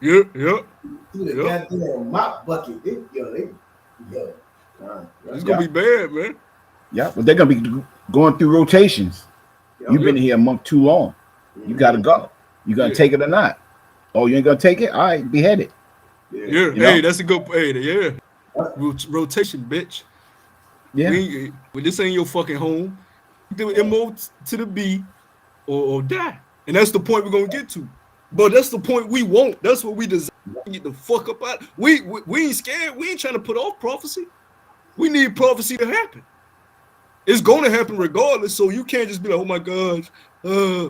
Yeah. Through the goddamn mop bucket. It's gonna be bad, man. Yeah, but they're gonna be going through rotations. You've been here a month too long. You gotta go. You gonna take it or not? Oh, you ain't gonna take it? All right, behead it. Yeah. Hey, that's a good. Hey, yeah. Rotation, bitch. Yeah. When this ain't your fucking home, you do MO to the B or die. And that's the point we're gonna get to. But that's the point we want. That's what we desire. Get the fuck up out. We ain't scared. We ain't trying to put off prophecy. We need prophecy to happen. It's gonna happen regardless. So you can't just be like, oh my gosh,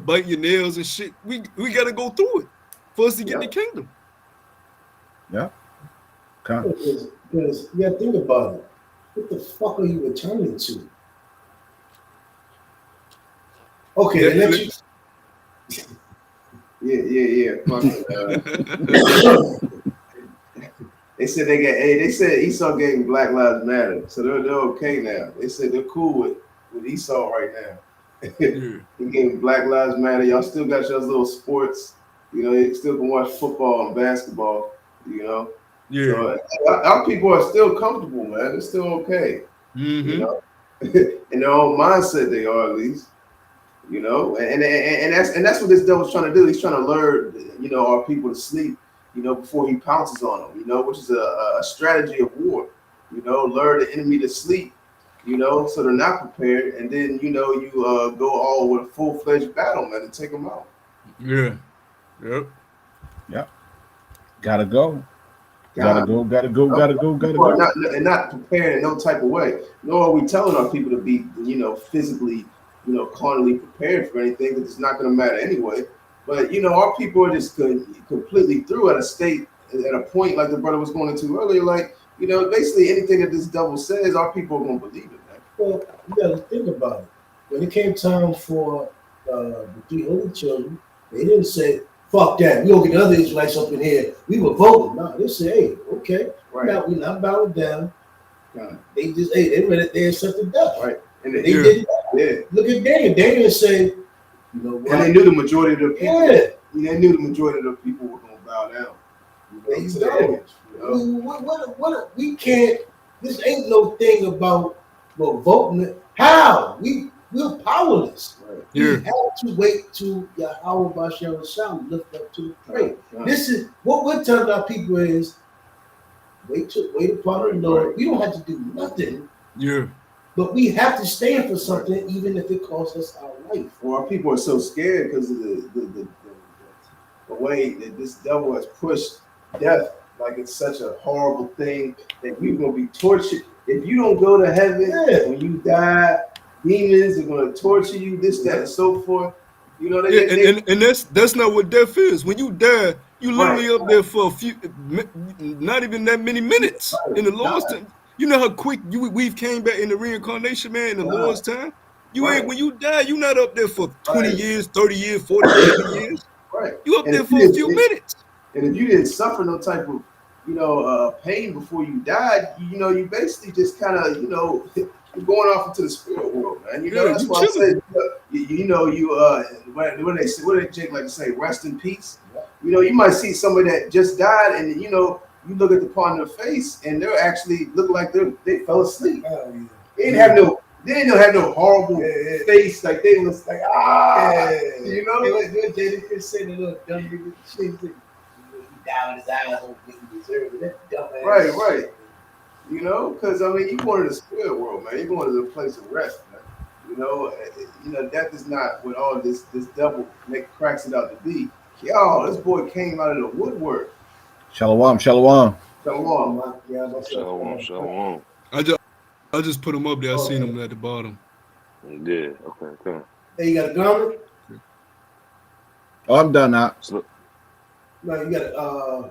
biting your nails and shit. We gotta go through it for us to get the kingdom. Yeah. Because you gotta think about it. What the fuck are you returning to? Okay, let you. Yeah. They said they said Esau gave Black Lives Matter, so they're okay now. They said they're cool with Esau right now. He gave Black Lives Matter. Y'all still got your little sports. You still can watch football and basketball. So our people are still comfortable, man. They're still okay. In their own mindset, they are at least. And that's what this devil's trying to do. He's trying to lure, our people to sleep, before he pounces on them, which is a strategy of war. Lure the enemy to sleep, so they're not prepared, and then you go all with a full-fledged battle, man, and take them out. Yeah. Yep. Gotta go. Gotta go. And not prepared in no type of way. Nor are we telling our people to be, physically, carnally prepared for anything, because it's not going to matter anyway. But you know, our people are just completely through at a point like the brother was going into earlier. Like, you know, basically anything that this devil says, our people are gonna believe it, man. Well, you got to think about it. When it came time for the 3 holy children, they didn't say, "Fuck that, we don't get the other Israelites up in here." We were voting. No, they said, "Hey, okay, Right. now we're not bowing down." Right. They just, hey, they accepted death. Right. And They did that. Yeah. Look at Daniel. Daniel said, "You know what?" And they knew the majority of the people. Yeah. They knew the majority of the people were gonna bow down. There you to go. the image, you know? What, we can't. This ain't no thing about voting. How we're powerless. Right. Yeah. We have to wait to Yahuwah Bashem Sham lift up to the plate. Right. This is what we're telling our people is wait upon the Lord. Right. We don't have to do nothing, Yeah. but we have to stand for something, even if it costs us our life. Well, our people are so scared because of the way that this devil has pushed death, like it's such a horrible thing that you're gonna be tortured. If you don't go to heaven when you die, demons are gonna torture you, this, that, and so forth. You know, and that's not what death is. When you die, you literally up there for a few, not even that many minutes. In the Lord's time, you know how quick we've came back in the reincarnation, man. In the Lord's time, you ain't when you die, you not up there for 20 years, 30 years, 40, 50 years. Right. You up there for a few minutes. And if you didn't suffer no type of, pain before you died, you basically just kind of, you're going off into the spirit world, man. That's why I said, what did Jake like to say? Rest in peace. You might see somebody that just died, and you look at the part of their face, and they're actually look like they fell asleep. They didn't have no horrible face, like they was like They could say the little dumb shit. Down his eyes, he deserved it. That dumb ass. Right. Because you're going to the spirit world, man. You're going to the place of rest, man. Death is not what all this devil cracks it out to be. Yo, this boy came out of the woodwork. Shalom. Shalom. I just put him up there. I seen him at the bottom. Yeah. Okay. Hey, you got a garment? Oh, I'm done now. No, you got it.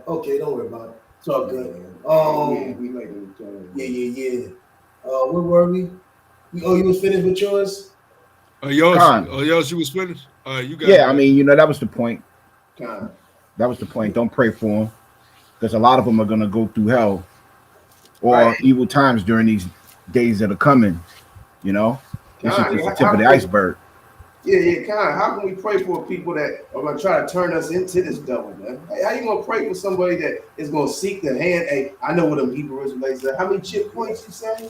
Okay, don't worry about it. It's all good. We like it. Yeah. Where were we? You was finished with yours? Yours, you was finished? You got Yeah, that was the point. Time. That was the point. Don't pray for them, because a lot of them are gonna go through hell or evil times during these days that are coming. This is just the tip of the iceberg. Yeah, how can we pray for people that are going to try to turn us into this devil, man? How you going to pray for somebody that is going to seek the hand? Hey, I know what them Hebrew Israelites say. How many chip points you say?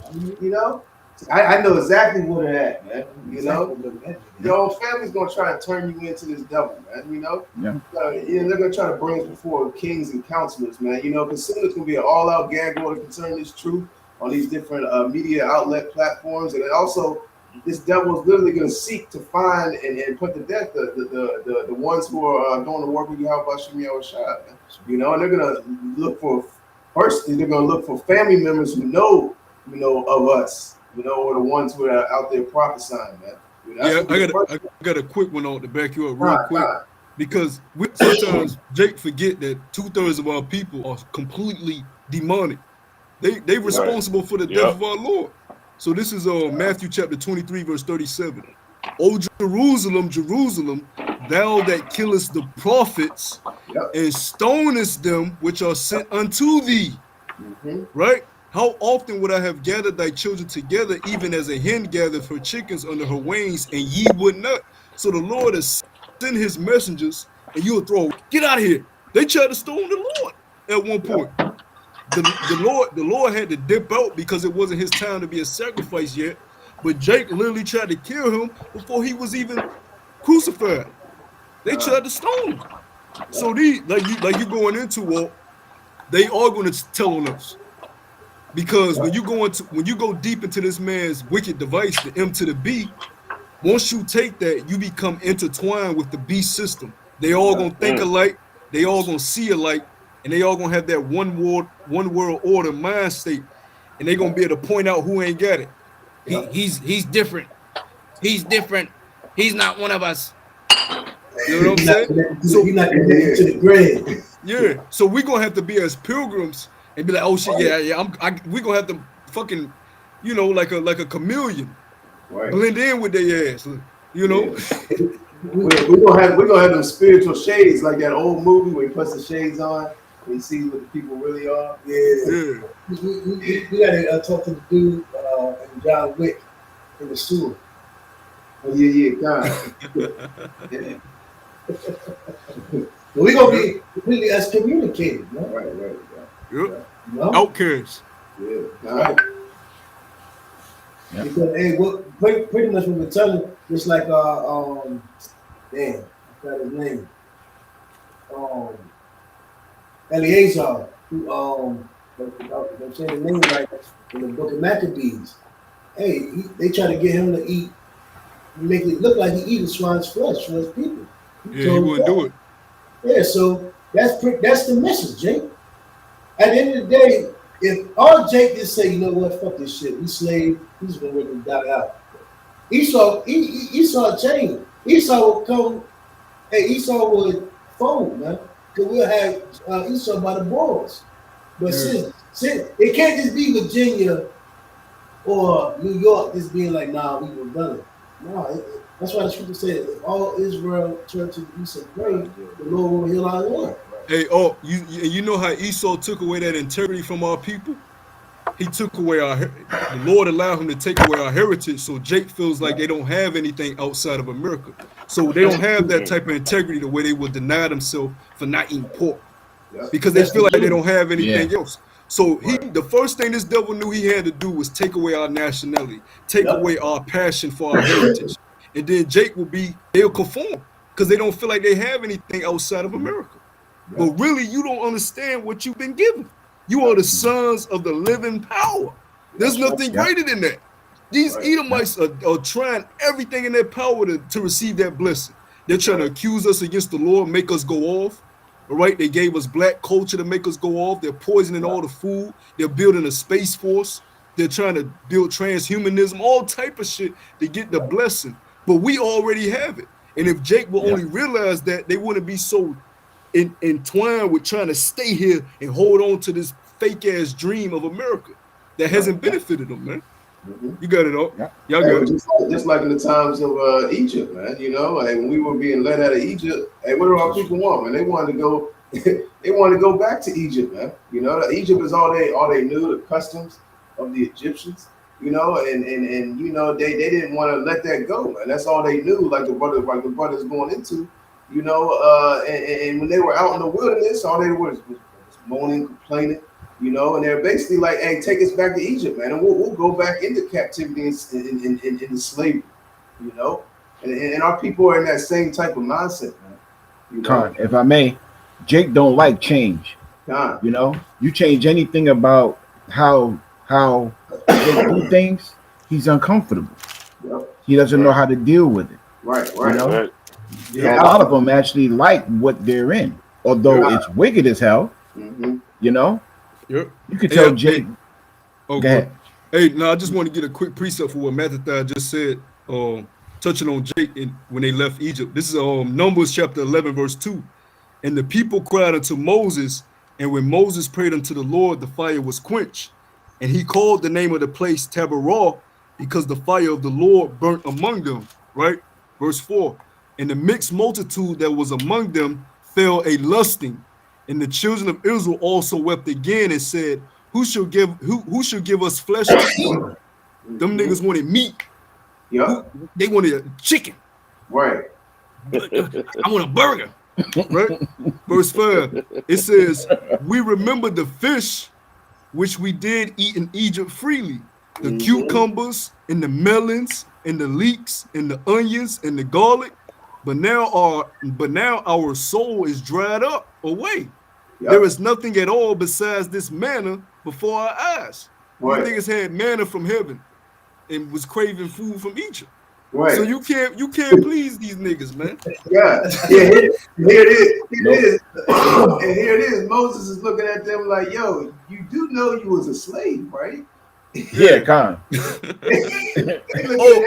I know exactly where they're at, man. Your own family's going to try to turn you into this devil, man. Yeah. They're going to try to bring us before kings and counselors, man. Because soon it's going to be an all-out gag order concerning this truth on these different media outlet platforms, and then also. This devil is literally going to seek to find and put to death the ones who are doing the work of Yahuwah Bashem Yahushua, and they're going to look for they're going to look for family members who know of us, or the ones who are out there prophesying, man. I got a quick one on to back you up real quick, because sometimes Jake forget that 2/3 of our people are completely demonic. They responsible for the death of our Lord. So this is Matthew chapter 23, verse 37. O Jerusalem, Jerusalem, thou that killest the prophets and stonest them which are sent unto thee. Right? How often would I have gathered thy children together, even as a hen gathereth her chickens under her wings, and ye would not? So the Lord has sent his messengers, and you'll get out of here. They tried to stone the Lord at one point. The Lord had to dip out because it wasn't his time to be a sacrifice yet. But Jake literally tried to kill him before he was even crucified. They tried to stone him. So these, like you going into Walt, they are going to tell on us. Because when you go deep into this man's wicked device, the M to the B, once you take that, you become intertwined with the B system. They all gonna think alike, they all gonna see alike, and they all gonna have that one world order mind state, and they gonna be able to point out who ain't got it. He's different. He's different. He's not one of us. You know what I'm saying? So you're not connected to the grave. yeah, so we gonna have to be as pilgrims and be like, oh shit, we gonna have to fucking, like a chameleon, blend in with their ass, you know. Yeah. we're gonna have them spiritual shades like that old movie where he puts the shades on and he sees what the people really are. Yeah. We gotta talk to the dude in John Wick in the sewer. Oh yeah, God. Yeah. But we're gonna be completely excommunicated, man. Right. Yep. No? Outcasts. Yeah. Right. Because what pretty much what we're telling, just like damn, I forgot his name. Eleazar, who I'm saying his name right in the book of Maccabees. Hey, they try to get him to eat, make it look like he eating swine's flesh for his people. He wouldn't do it. Yeah, so that's the message, Jake. At the end of the day, if all Jake just say, you know what, fuck this shit, we slave, he's gonna work and die out. Esau change. Esau would come, Esau would fold, man. Because we'll have Esau by the balls. But since it can't just be Virginia or New York just being like, nah, we were done it. No, that's why the scripture said, if all Israel turn to the east and pray, the Lord will heal our land. Hey, you know how Esau took away that integrity from our people? He took away the Lord allowed him to take away our heritage, so Jake feels like they don't have anything outside of America. So they don't have that type of integrity the way they would deny themselves for not eating pork. Because they feel like they don't have anything else. So the first thing this devil knew he had to do was take away our nationality, take away our passion for our heritage. And then Jake they'll conform because they don't feel like they have anything outside of America. But really, you don't understand what you've been given. You are the sons of the living power. There's nothing greater than that. These Edomites are trying everything in their power to receive that blessing. They're trying to accuse us against the Lord, make us go off. All right, they gave us black culture to make us go off. They're poisoning all the food. They're building a space force. They're trying to build transhumanism, all type of shit to get the blessing. But we already have it. And if Jake will only realize that, they wouldn't be so entwined with trying to stay here and hold on to this fake ass dream of America that hasn't benefited them, man. You got it all. Y'all got it. Just like in the times of Egypt, man. You know, when we were being led out of Egypt, what do our people want, man? They wanted to go. They wanted to go back to Egypt, man. You know, Egypt is all they knew, the customs of the Egyptians. You know, and you know they didn't want to let that go, man. That's all they knew. Like the brothers going into. You know, and when they were out in the wilderness, all they were was moaning, complaining, you know, and they're basically like, hey, take us back to Egypt, man, and we'll go back into captivity and into slavery, you know, and our people are in that same type of mindset, man. You know? If I may, Jake don't like change. You know, you change anything about how they do things, he's uncomfortable. He doesn't know how to deal with it. Right. You know? A lot of them actually like what they're in, although it's wicked as hell. You know, you can tell Jake. Go ahead. Hey, no, I just want to get a quick precept for what Matthew just said, touching on Jake when they left Egypt. This is Numbers chapter 11, verse 2. And the people cried unto Moses, and when Moses prayed unto the Lord, the fire was quenched. And he called the name of the place Taberah, because the fire of the Lord burnt among them. Right? Verse 4. And the mixed multitude that was among them fell a lusting, and the children of Israel also wept again and said, who shall give us flesh to eat? Them niggas wanted meat. They wanted chicken. Right. I want a burger. Right? Verse 5. It says, we remember the fish which we did eat in Egypt freely, the cucumbers and the melons and the leeks and the onions and the garlic. But now our soul is dried up away. There is nothing at all besides this manna before our eyes. You niggas had manna from heaven and was craving food from Egypt. So you can't please these niggas, man. Here it is. And here it is. Moses is looking at them like, yo, you do know you was a slave, right? Yeah, Khan. Oh,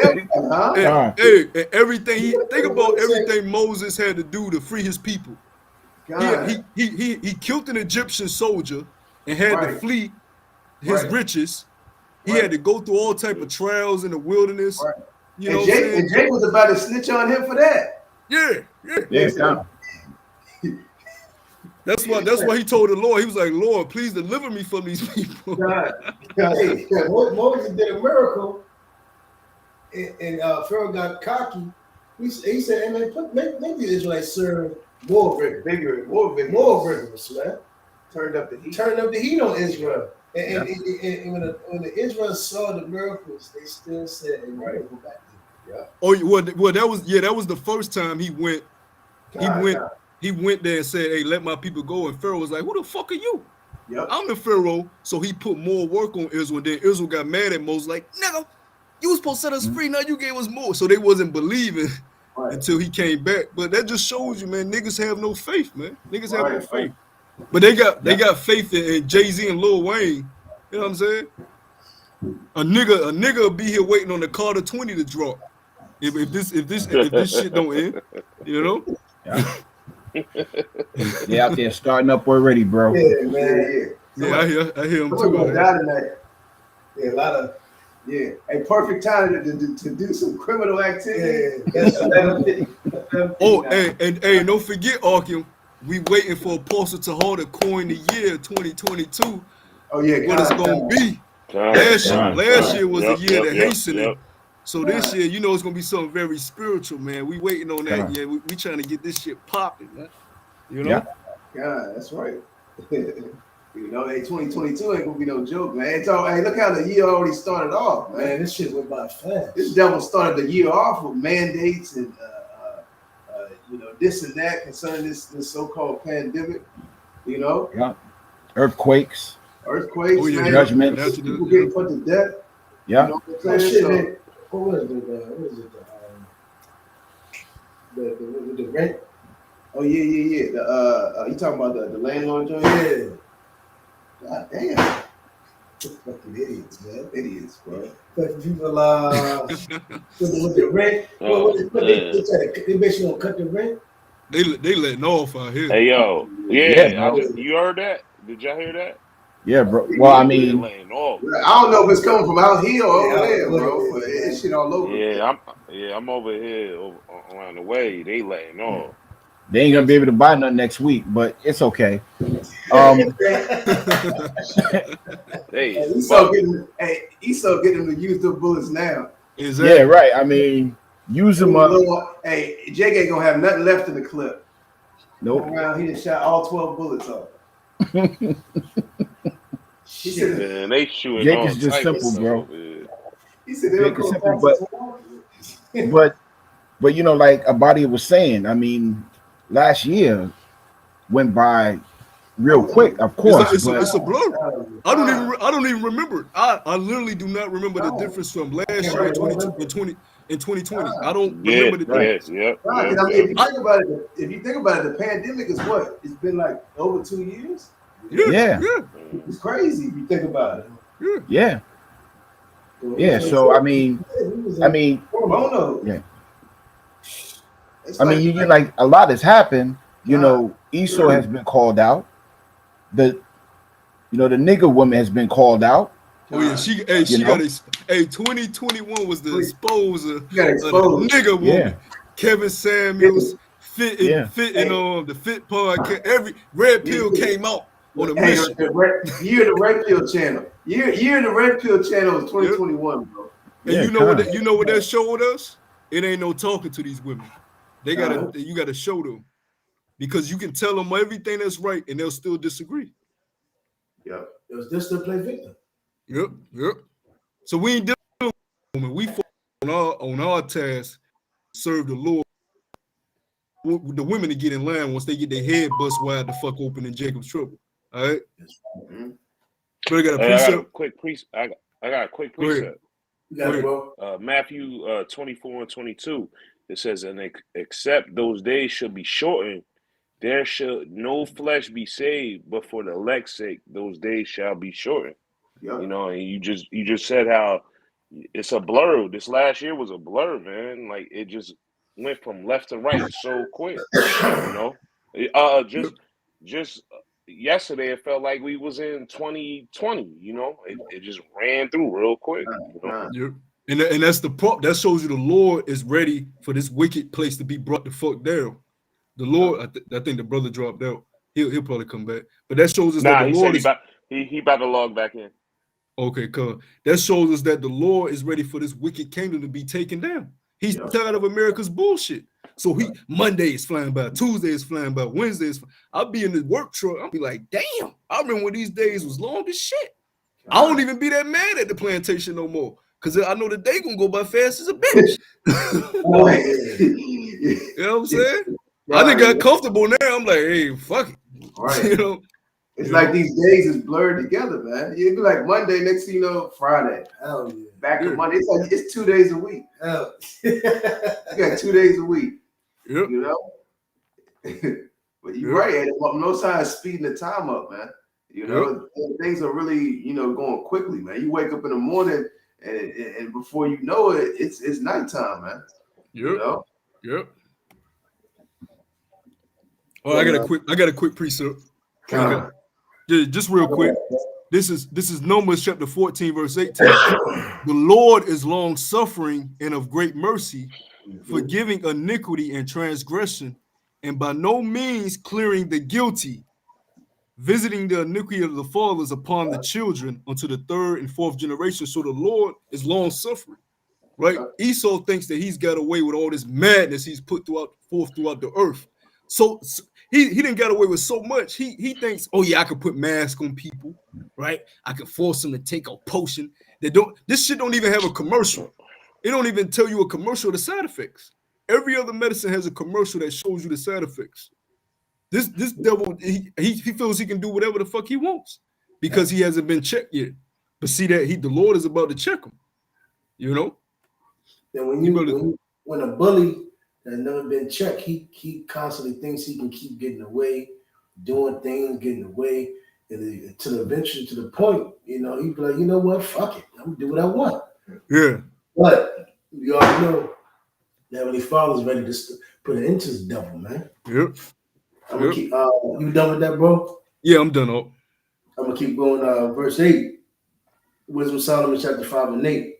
Huh? and everything. Think about everything Moses had to do to free his people. God. He killed an Egyptian soldier and had to Right. flee his Right. riches. He Right. had to go through all type of trials in the wilderness. Right. You know And what I'm saying? Jake was about to snitch on him for that. Yeah. Yeah, Khan. That's why he told the Lord, he was like, Lord, please deliver me from these people. God. Hey, Moses did a miracle, and Pharaoh got cocky. He said, "Hey man, maybe the Israelites serve more vigorous, man. Turned up the heat. Turn up the heat on Israel." And when the Israelites saw the miracles, they still said, "Hey, we're gonna go back there." Yeah. Oh, well, that was the first time he went. God. He went there and said, "Hey, let my people go." And Pharaoh was like, "Who the fuck are you?" Yep. I'm the Pharaoh. So he put more work on Israel. And then Israel got mad at Moses, like, "Nigga, you was supposed to set us free. Now you gave us more." So they wasn't believing until he came back. But that just shows you, man, niggas have no faith, man. Niggas have no faith. But they got faith in Jay-Z and Lil Wayne. You know what I'm saying? A nigga will be here waiting on the Carter 20 to drop. If this shit don't end, you know? Yeah. They out there starting up already, bro. Yeah, man. Yeah, I hear him Someone too. gonna die tonight. Yeah, a lot of a perfect time to do some criminal activity. that's 11:50. Oh, and don't forget, Arkham, we waiting for Apostle Tahar to coin the year 2022. Oh yeah, What it's gonna be. Last year was the year that hastened. So this year, you know, it's gonna be something very spiritual, man. We waiting on that. Yeah, we trying to get this shit popping, man. You know? God, that's right. You know, 2022 ain't gonna be no joke, man. It's all, hey, look how the year already started off, man. this shit went by fast. This devil started the year off with mandates and this and that concerning this so-called pandemic. You know, Earthquakes, man, judgments, people getting put to death. Yeah. You know what I'm saying? What was it? The rent? Oh yeah. You talking about the landlord joint? Yeah. God damn. Fucking idiots, man. Idiots, bro. But people with the rent. They basically gonna cut the rent. They letting off out here. Hey yo, you heard that? Did y'all hear that? Yeah, bro. Well, I mean, laying off. I don't know if it's coming from out here or over there, bro. But it's shit all over. I'm over here around the way. They laying off. they ain't gonna be able to buy nothing next week, but it's okay. Esau getting to use the bullets now. Exactly. Yeah, right. I mean, use them up. Hey, Jake ain't gonna have nothing left in the clip. Nope. Around, he just shot all 12 bullets off. He said, man, they shooting. Jake is just simple, bro. He said they don't simple, but you know, like Abadi was saying, I mean, last year went by real quick, of course. It's a blur. I don't even remember it. I literally do not remember the difference from last year in 2020. I don't remember the difference. I mean, if you think about it, the pandemic is what? It's been like over 2 years. Yeah. It's crazy if you think about it. Yeah. So I mean, yeah. I mean, you like a lot has happened. You know, Esau has been called out. The nigger woman has been called out. Oh yeah, she got 2021 was the exposure of the nigger woman. Yeah. Kevin Samuels, Fit the Fit podcast. Every Red Pill came out on a mission. Year the Red Pill channel. Year the Red Pill channel is 2021, bro. And you know what that showed us? It ain't no talking to these women. You gotta show them. Because you can tell them everything that's right and they'll still disagree. Yep. They'll still play victim. Yep. So we ain't dealing with women. We on our task, serve the Lord. The women to get in line once they get their head bust wide the fuck open in Jacob's trouble. All right. But I got a precept. I got a quick precept. Matthew 24 and 22. It says, and except those days shall be shortened, there shall no flesh be saved, but for the elect's sake, those days shall be shortened. Yep. You know, and you just said how it's a blur. This last year was a blur, man. Like it just went from left to right so quick. You know, Yep. just yesterday it felt like we was in 2020. You know, it just ran through real quick. You know, Yep. And that's the prop. That shows you the Lord is ready for this wicked place to be brought the fuck down. The Lord, I think the brother dropped out. He'll probably come back. But that shows us that nah, the he said Lord is he about to log back in. okay, cuz that shows us that the Lord is ready for this wicked kingdom to be taken down. He's Yep. tired of America's bullshit. So Monday is flying by, Tuesday is flying by, Wednesday is I'll be in the work truck. I'll be like, damn, I remember when these days was long as shit. I don't even be that mad at the plantation no more. Cause I know the day gonna go by fast as a bitch. Oh, You know what I'm saying? I God, done got comfortable now. I'm like, hey, fuck it. right. You know, It's you like know? these days is blurred together, man. It'd be like Monday, next thing you know, Friday. Hell yeah. Back to Yeah. Monday. It's like it's 2 days a week. Hell. You got 2 days a week, Yep. you know? But you're Yep. right, and no sign of speeding the time up, man. You know, things are really, you know, going quickly, man. You wake up in the morning and before you know it, it's nighttime, man. You Yep. know? Yep. Oh, I got a quick precept. Okay. Just real quick. This is Numbers chapter 14, verse 18. The Lord is long suffering and of great mercy, forgiving iniquity and transgression, and by no means clearing the guilty, visiting the iniquity of the fathers upon the children unto the third and fourth generation. So the Lord is long suffering, right? Esau thinks that he's got away with all this madness he's put forth throughout the earth. So he didn't get away with so much. He thinks, oh yeah, I could put masks on people, right? I could force them to take a potion. This shit don't even have a commercial. It don't even tell you a commercial of the side effects. Every other medicine has a commercial that shows you the side effects. This devil, he feels he can do whatever the fuck he wants because he hasn't been checked yet. But see that the Lord is about to check him. You know? And when a bully has never been checked, he constantly thinks he can keep getting away, doing things, getting away, and eventually to the point, you know, he'd be like, you know what, fuck it, I'm gonna do what I want. Yeah. But you already know that Heavenly Father's ready to put an end to this devil, man. Yep. I'm gonna keep. You done with that, bro? Yeah, I'm done up. I'm gonna keep going. Verse 8, Wisdom of Solomon, chapter 5 and 8.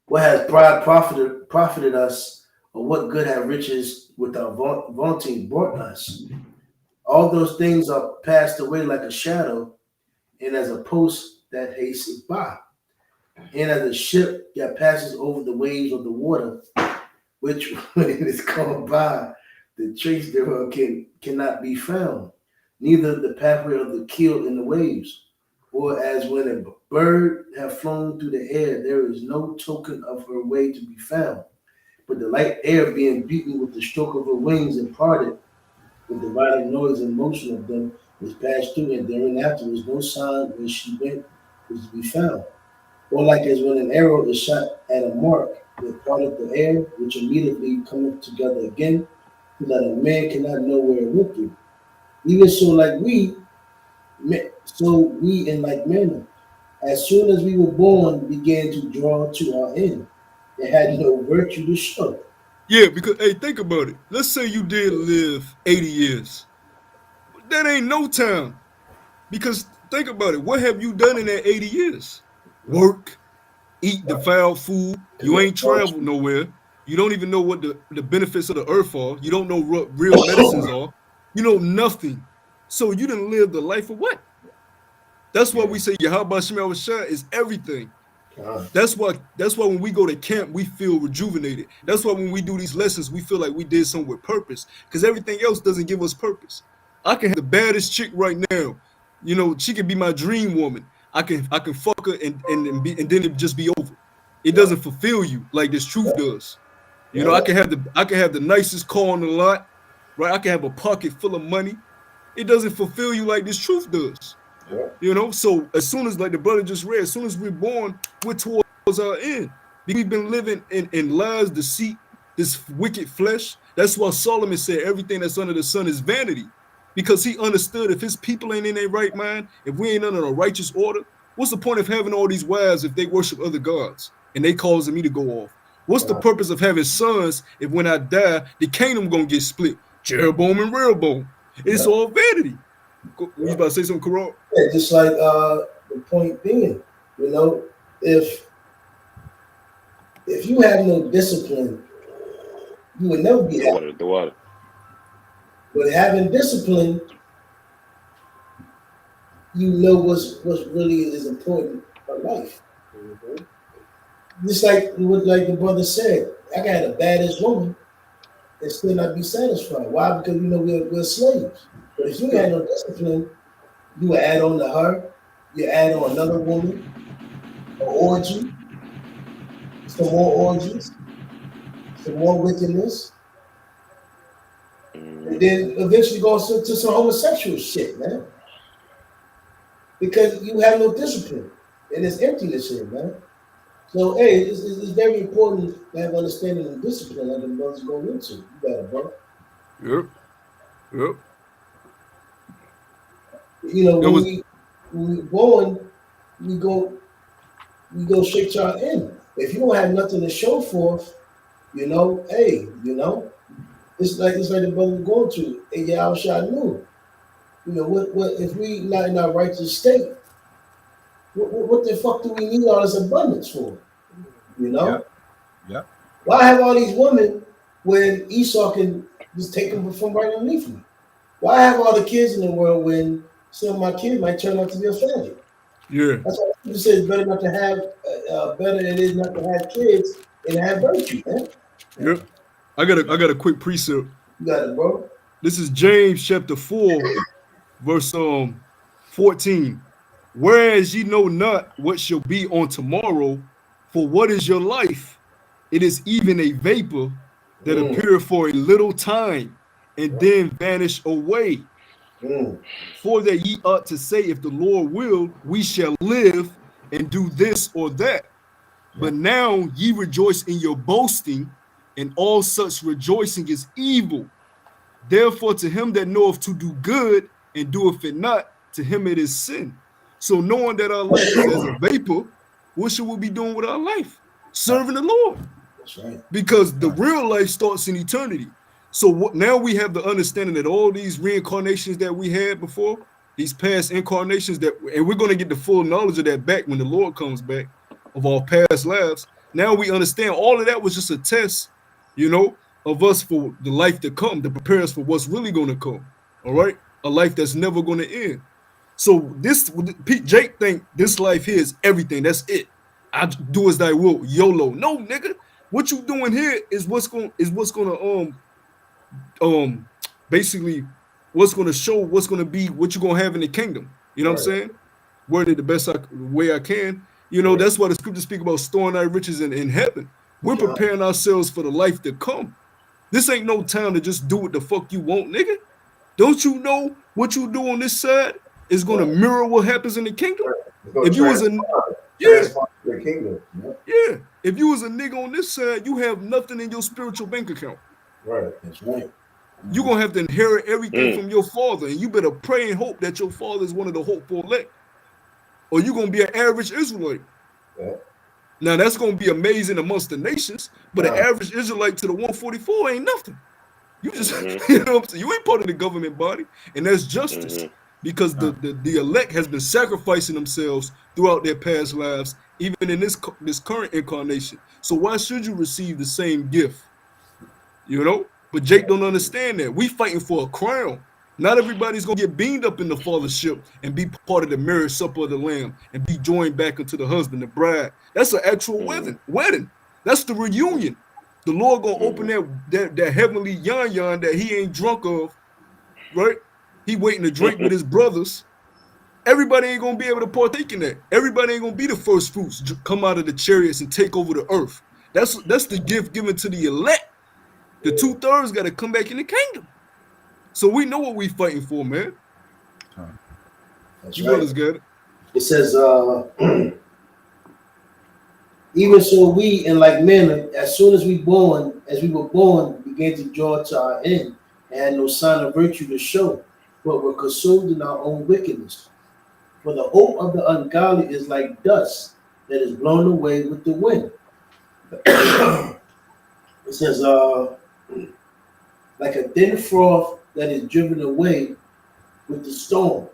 What has pride profited us, or what good have riches without vaunting brought us? All those things are passed away like a shadow, and as a post that hastens by, and as a ship that passes over the waves of the water, which when it is come by, the trace thereof cannot be found, neither the pathway of the keel in the waves. Or as when a bird have flown through the air, there is no token of her way to be found. But the light air being beaten with the stroke of her wings and parted, with the violent noise and motion of them was passed through, and therein after was no sign where she went was to be found. Or like as when an arrow is shot at a mark that parteth the air, which immediately cometh together again, so that a man cannot know where it went through. Even so we in like manner, as soon as we were born, began to draw to our end. It had no virtue to show. Yeah, because hey, think about it. Let's say you did live 80 years. That ain't no time. Because think about it. What have you done in that 80 years? Work, eat defiled food. You ain't traveled nowhere. You don't even know what the benefits of the earth are. You don't know what real medicines are. You know nothing. So you didn't live the life of what? That's why we say Yahuwah Shema Shah is everything. That's why when we go to camp, we feel rejuvenated. That's why when we do these lessons, we feel like we did something with purpose. Because everything else doesn't give us purpose. I can have the baddest chick right now. You know, she can be my dream woman. I can fuck her and then it just be over. It doesn't fulfill you like this truth does. You know, I can have the nicest car on the lot, right? I can have a pocket full of money. It doesn't fulfill you like this truth does. You know, so as soon as, like the brother just read, as soon as we're born, we're towards our end. We've been living in lies, deceit, this wicked flesh. That's why Solomon said everything that's under the sun is vanity, because he understood if his people ain't in their right mind, if we ain't under a righteous order, What's the point of having all these wives if they worship other gods and they causing me to go off? What's the purpose of having sons if when I die, the kingdom gonna get split? Jeroboam and Rehoboam. It's all vanity. You about to say something, Karal? Yeah, just like the point being, you know, if you have no discipline, you would never be happy. The water. But having discipline, you know what's really is important in life. Mm-hmm. Just like what the brother said, I got the baddest woman and still not be satisfied. Why? Because you know we're slaves. But if you had no discipline, you would add on to her, you add on another woman, an orgy, some more orgies, some more wickedness, and then eventually go to some homosexual shit, man. Because you have no discipline, and it's emptiness here, man. So, hey, it's very important to have understanding and discipline that the brother's going into. You got it, bro. Yep. You know, when we born, we go straight to our end. If you don't have nothing to show forth, you know, hey, you know, it's like the brother was going to. Hey, Yahuwah knew. You know, what if we not in our righteous state? What the fuck do we need all this abundance for? You know? Yeah. Why have all these women when Esau can just take them from right underneath me? Why have all the kids in the world when some of my kids might turn out to be a family? Yeah. That's why people say it's better not to have better it is not to have kids and have virtue, man. Yep. I got a quick precept. You got it, bro. This is James chapter 4, verse 14. Whereas ye know not what shall be on tomorrow, for what is your life? It is even a vapor that appeareth for a little time and then vanish away. For that ye ought to say, if the Lord will, we shall live and do this or that. But now ye rejoice in your boasting, and all such rejoicing is evil. Therefore, to him that knoweth to do good and doeth it not, to him it is sin. So knowing that our life is as a vapor, what should we be doing with our life? Serving the Lord. That's right. Because the real life starts in eternity. So now we have the understanding that all these reincarnations that we had before, these past incarnations and we're going to get the full knowledge of that back when the Lord comes back, of our past lives. Now we understand all of that was just a test, you know, of us for the life to come, to prepare us for what's really going to come. All right. A life that's never going to end. So Jake think this life here is everything. That's it. I do as thy will. YOLO. No, nigga. What you doing here is what's gonna basically what's gonna show what's gonna be what you're gonna have in the kingdom. You know what I'm saying? Word it the best way I can. You know, that's why the scriptures speak about storing our riches in heaven. We're preparing ourselves for the life to come. This ain't no time to just do what the fuck you want, nigga. Don't you know what you do on this side is going to mirror what happens in the kingdom? If you was the kingdom. If you was a nigga on this side, you have nothing in your spiritual bank account. Right. That's right. You're going to have to inherit everything from your father, and you better pray and hope that your father is one of the hopeful elect, or you're going to be an average Israelite. Now, that's going to be amazing amongst the nations, but an average Israelite to the 144 ain't nothing. You just, you know what I'm saying? You ain't part of the government body, and that's justice. Because the elect has been sacrificing themselves throughout their past lives, even in this current incarnation. So why should you receive the same gift? You know? But Jake don't understand that. We fighting for a crown. Not everybody's going to get beamed up in the fathership and be part of the marriage supper of the Lamb and be joined back into the husband, the bride. That's an actual wedding. That's the reunion. The Lord going to open that heavenly yon that he ain't drunk of, right? He waiting to drink with his brothers. Everybody ain't going to be able to partake in that. Everybody ain't going to be the first fruits, come out of the chariots and take over the earth. That's the gift given to the elect. The 2/3 got to come back in the kingdom. So we know what we fighting for, man. That's you right. brothers got it. It says, even so we in like manner, as soon as we were born, began to draw to our end, and had no sign of virtue to show, but were consumed in our own wickedness. For the hope of the ungodly is like dust that is blown away with the wind. It says, like a thin froth that is driven away with the storm,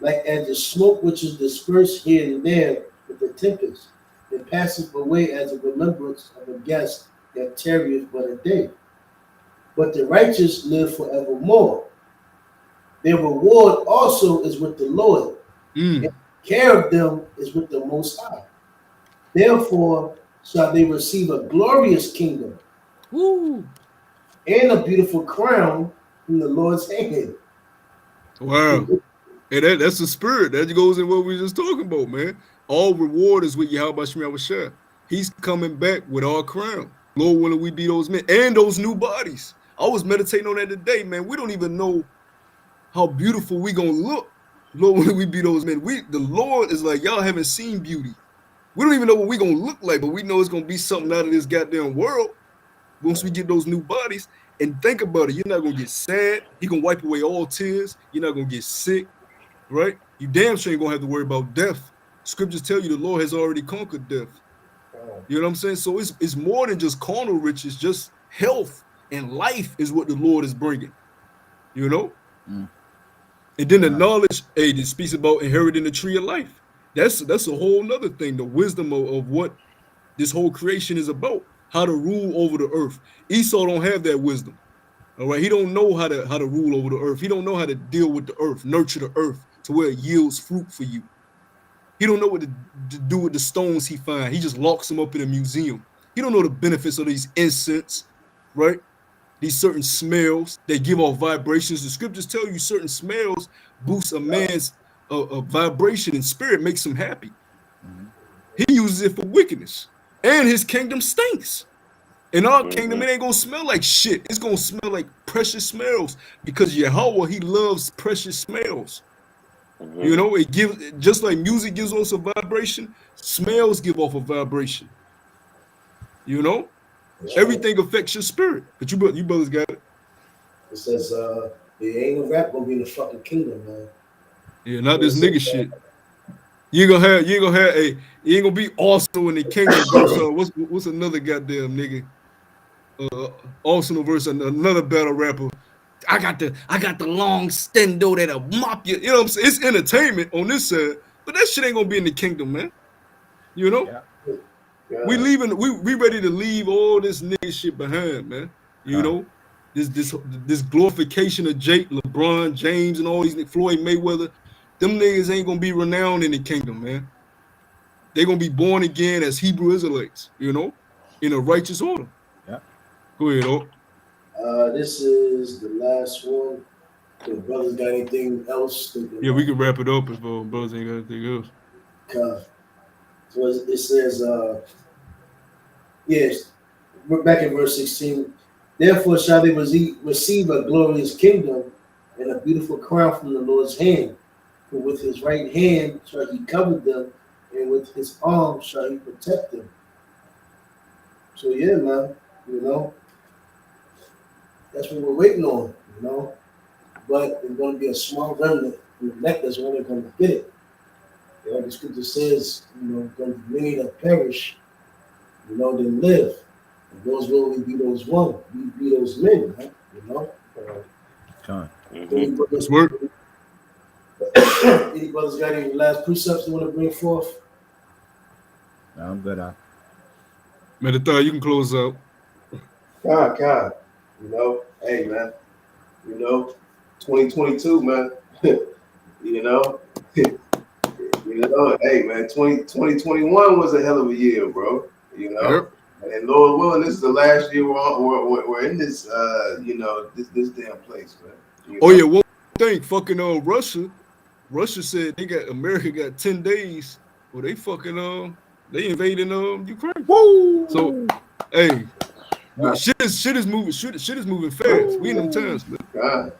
like as the smoke which is dispersed here and there with the tempest, and passeth away as a remembrance of a guest that tarrieth but a day. But the righteous live forevermore. Their reward also is with the Lord, and care of them is with the Most High. Therefore shall they receive a glorious kingdom and a beautiful crown from the Lord's hand. Wow. And that's the spirit. That goes in what we were just talking about, man. All reward is with Yahuwah Shemiyah. He's coming back with our crown. Lord willing, we be those men and those new bodies. I was meditating on that today, man. We don't even know how beautiful we gonna look. Lord willing, we be those men. The Lord is like, y'all haven't seen beauty. We don't even know what we gonna look like, but we know it's gonna be something out of this goddamn world once we get those new bodies. And think about it, you're not gonna get sad. He gonna wipe away all tears. You're not gonna get sick, right? You damn sure ain't gonna have to worry about death. Scriptures tell you the Lord has already conquered death. You know what I'm saying? So it's more than just carnal riches, just health and life is what the Lord is bringing. You know? And then the knowledge, it speaks about inheriting the tree of life. That's a whole nother thing, the wisdom of what this whole creation is about, how to rule over the earth. Esau don't have that wisdom. All right, he don't know how to rule over the earth. He don't know how to deal with the earth, nurture the earth to where it yields fruit for you. He don't know what to do with the stones he finds. He just locks them up in a museum. He don't know the benefits of these incense, right? These certain smells, they give off vibrations. The scriptures tell you certain smells boost a man's vibration and spirit, makes him happy. He uses it for wickedness. And his kingdom stinks. In our kingdom, it ain't gonna smell like shit. It's gonna smell like precious smells because Yahuwah, he loves precious smells. You know, it gives, just like music gives us a vibration, smells give off a vibration. You know, everything affects your spirit. But you brothers got it. It says, there ain't no rap gonna be in the fucking kingdom, man. Yeah, not this nigga shit. You ain't gonna be Arsenal in the kingdom verse. What's another goddamn nigga? Arsenal versus another battle rapper. I got the long stendo that'll mop you. You know what I'm saying? It's entertainment on this side, but that shit ain't gonna be in the kingdom, man. You know? Yeah. We ready to leave all this nigga shit behind, man. You know? This glorification of Jake, LeBron, James, and all these Floyd Mayweather. Them niggas ain't gonna be renowned in the kingdom, man. They're gonna be born again as Hebrew Israelites, you know, in a righteous order. Yeah. Go ahead, oh. This is the last one. The brothers got anything else? Yeah, we can wrap it up if brothers ain't got anything else. So it says, yes, we're back in verse 16. Therefore shall they receive a glorious kingdom and a beautiful crown from the Lord's hand. For with his right hand shall he cover them, and with his arm shall he protect them. So yeah, man, you know, that's what we're waiting on, you know. But it's going to be a small remnant from the neck that's only going to get it. You know, the scripture says, you know, going to be many that perish, you know, than live. And those will only be those one. We be those men, right? You know. Let's work. Any brothers got any last precepts they want to bring forth? No, I'm good. Medithar, you can close out. God. You know, hey, man. You know, 2022, man. You know. You know, hey, man, 2021 was a hell of a year, bro. You know. Yep. And Lord willing, this is the last year we're in this, you know, this damn place, man. You know? Oh, yeah, one thing, fucking Russia said America got 10 days. Well, they fucking they invading Ukraine. Woo! So, hey, shit is moving fast. We in them times, man. God.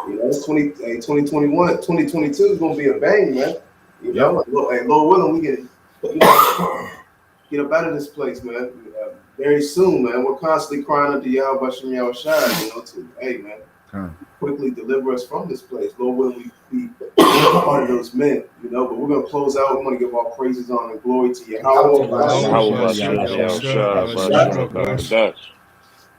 You know, it's 2021, 2022 is gonna be a bang, man. You know, hey, Lord willing, we get up out of this place, man. Very soon, man. We're constantly crying unto Yahuwah Shem Yahushua, you know, to hey, man, quickly deliver us from this place. Lord willing, be part of those men, you know. But we're gonna close out. We want to give all praises, honor, and glory to Yahuwah.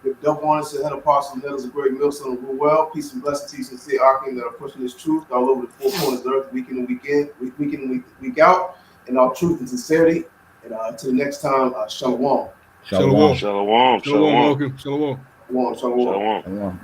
If don't want us to head Apostle Nettles a great millstone of well, peace and blessings to you, sincere Arkin that are pushing this truth all over the four corners of the earth, week in and week out, in all truth and sincerity. And until next time, shalom. Shalom. Shalom. Shalom. Shalom. Shalom. Shalom. Shalom.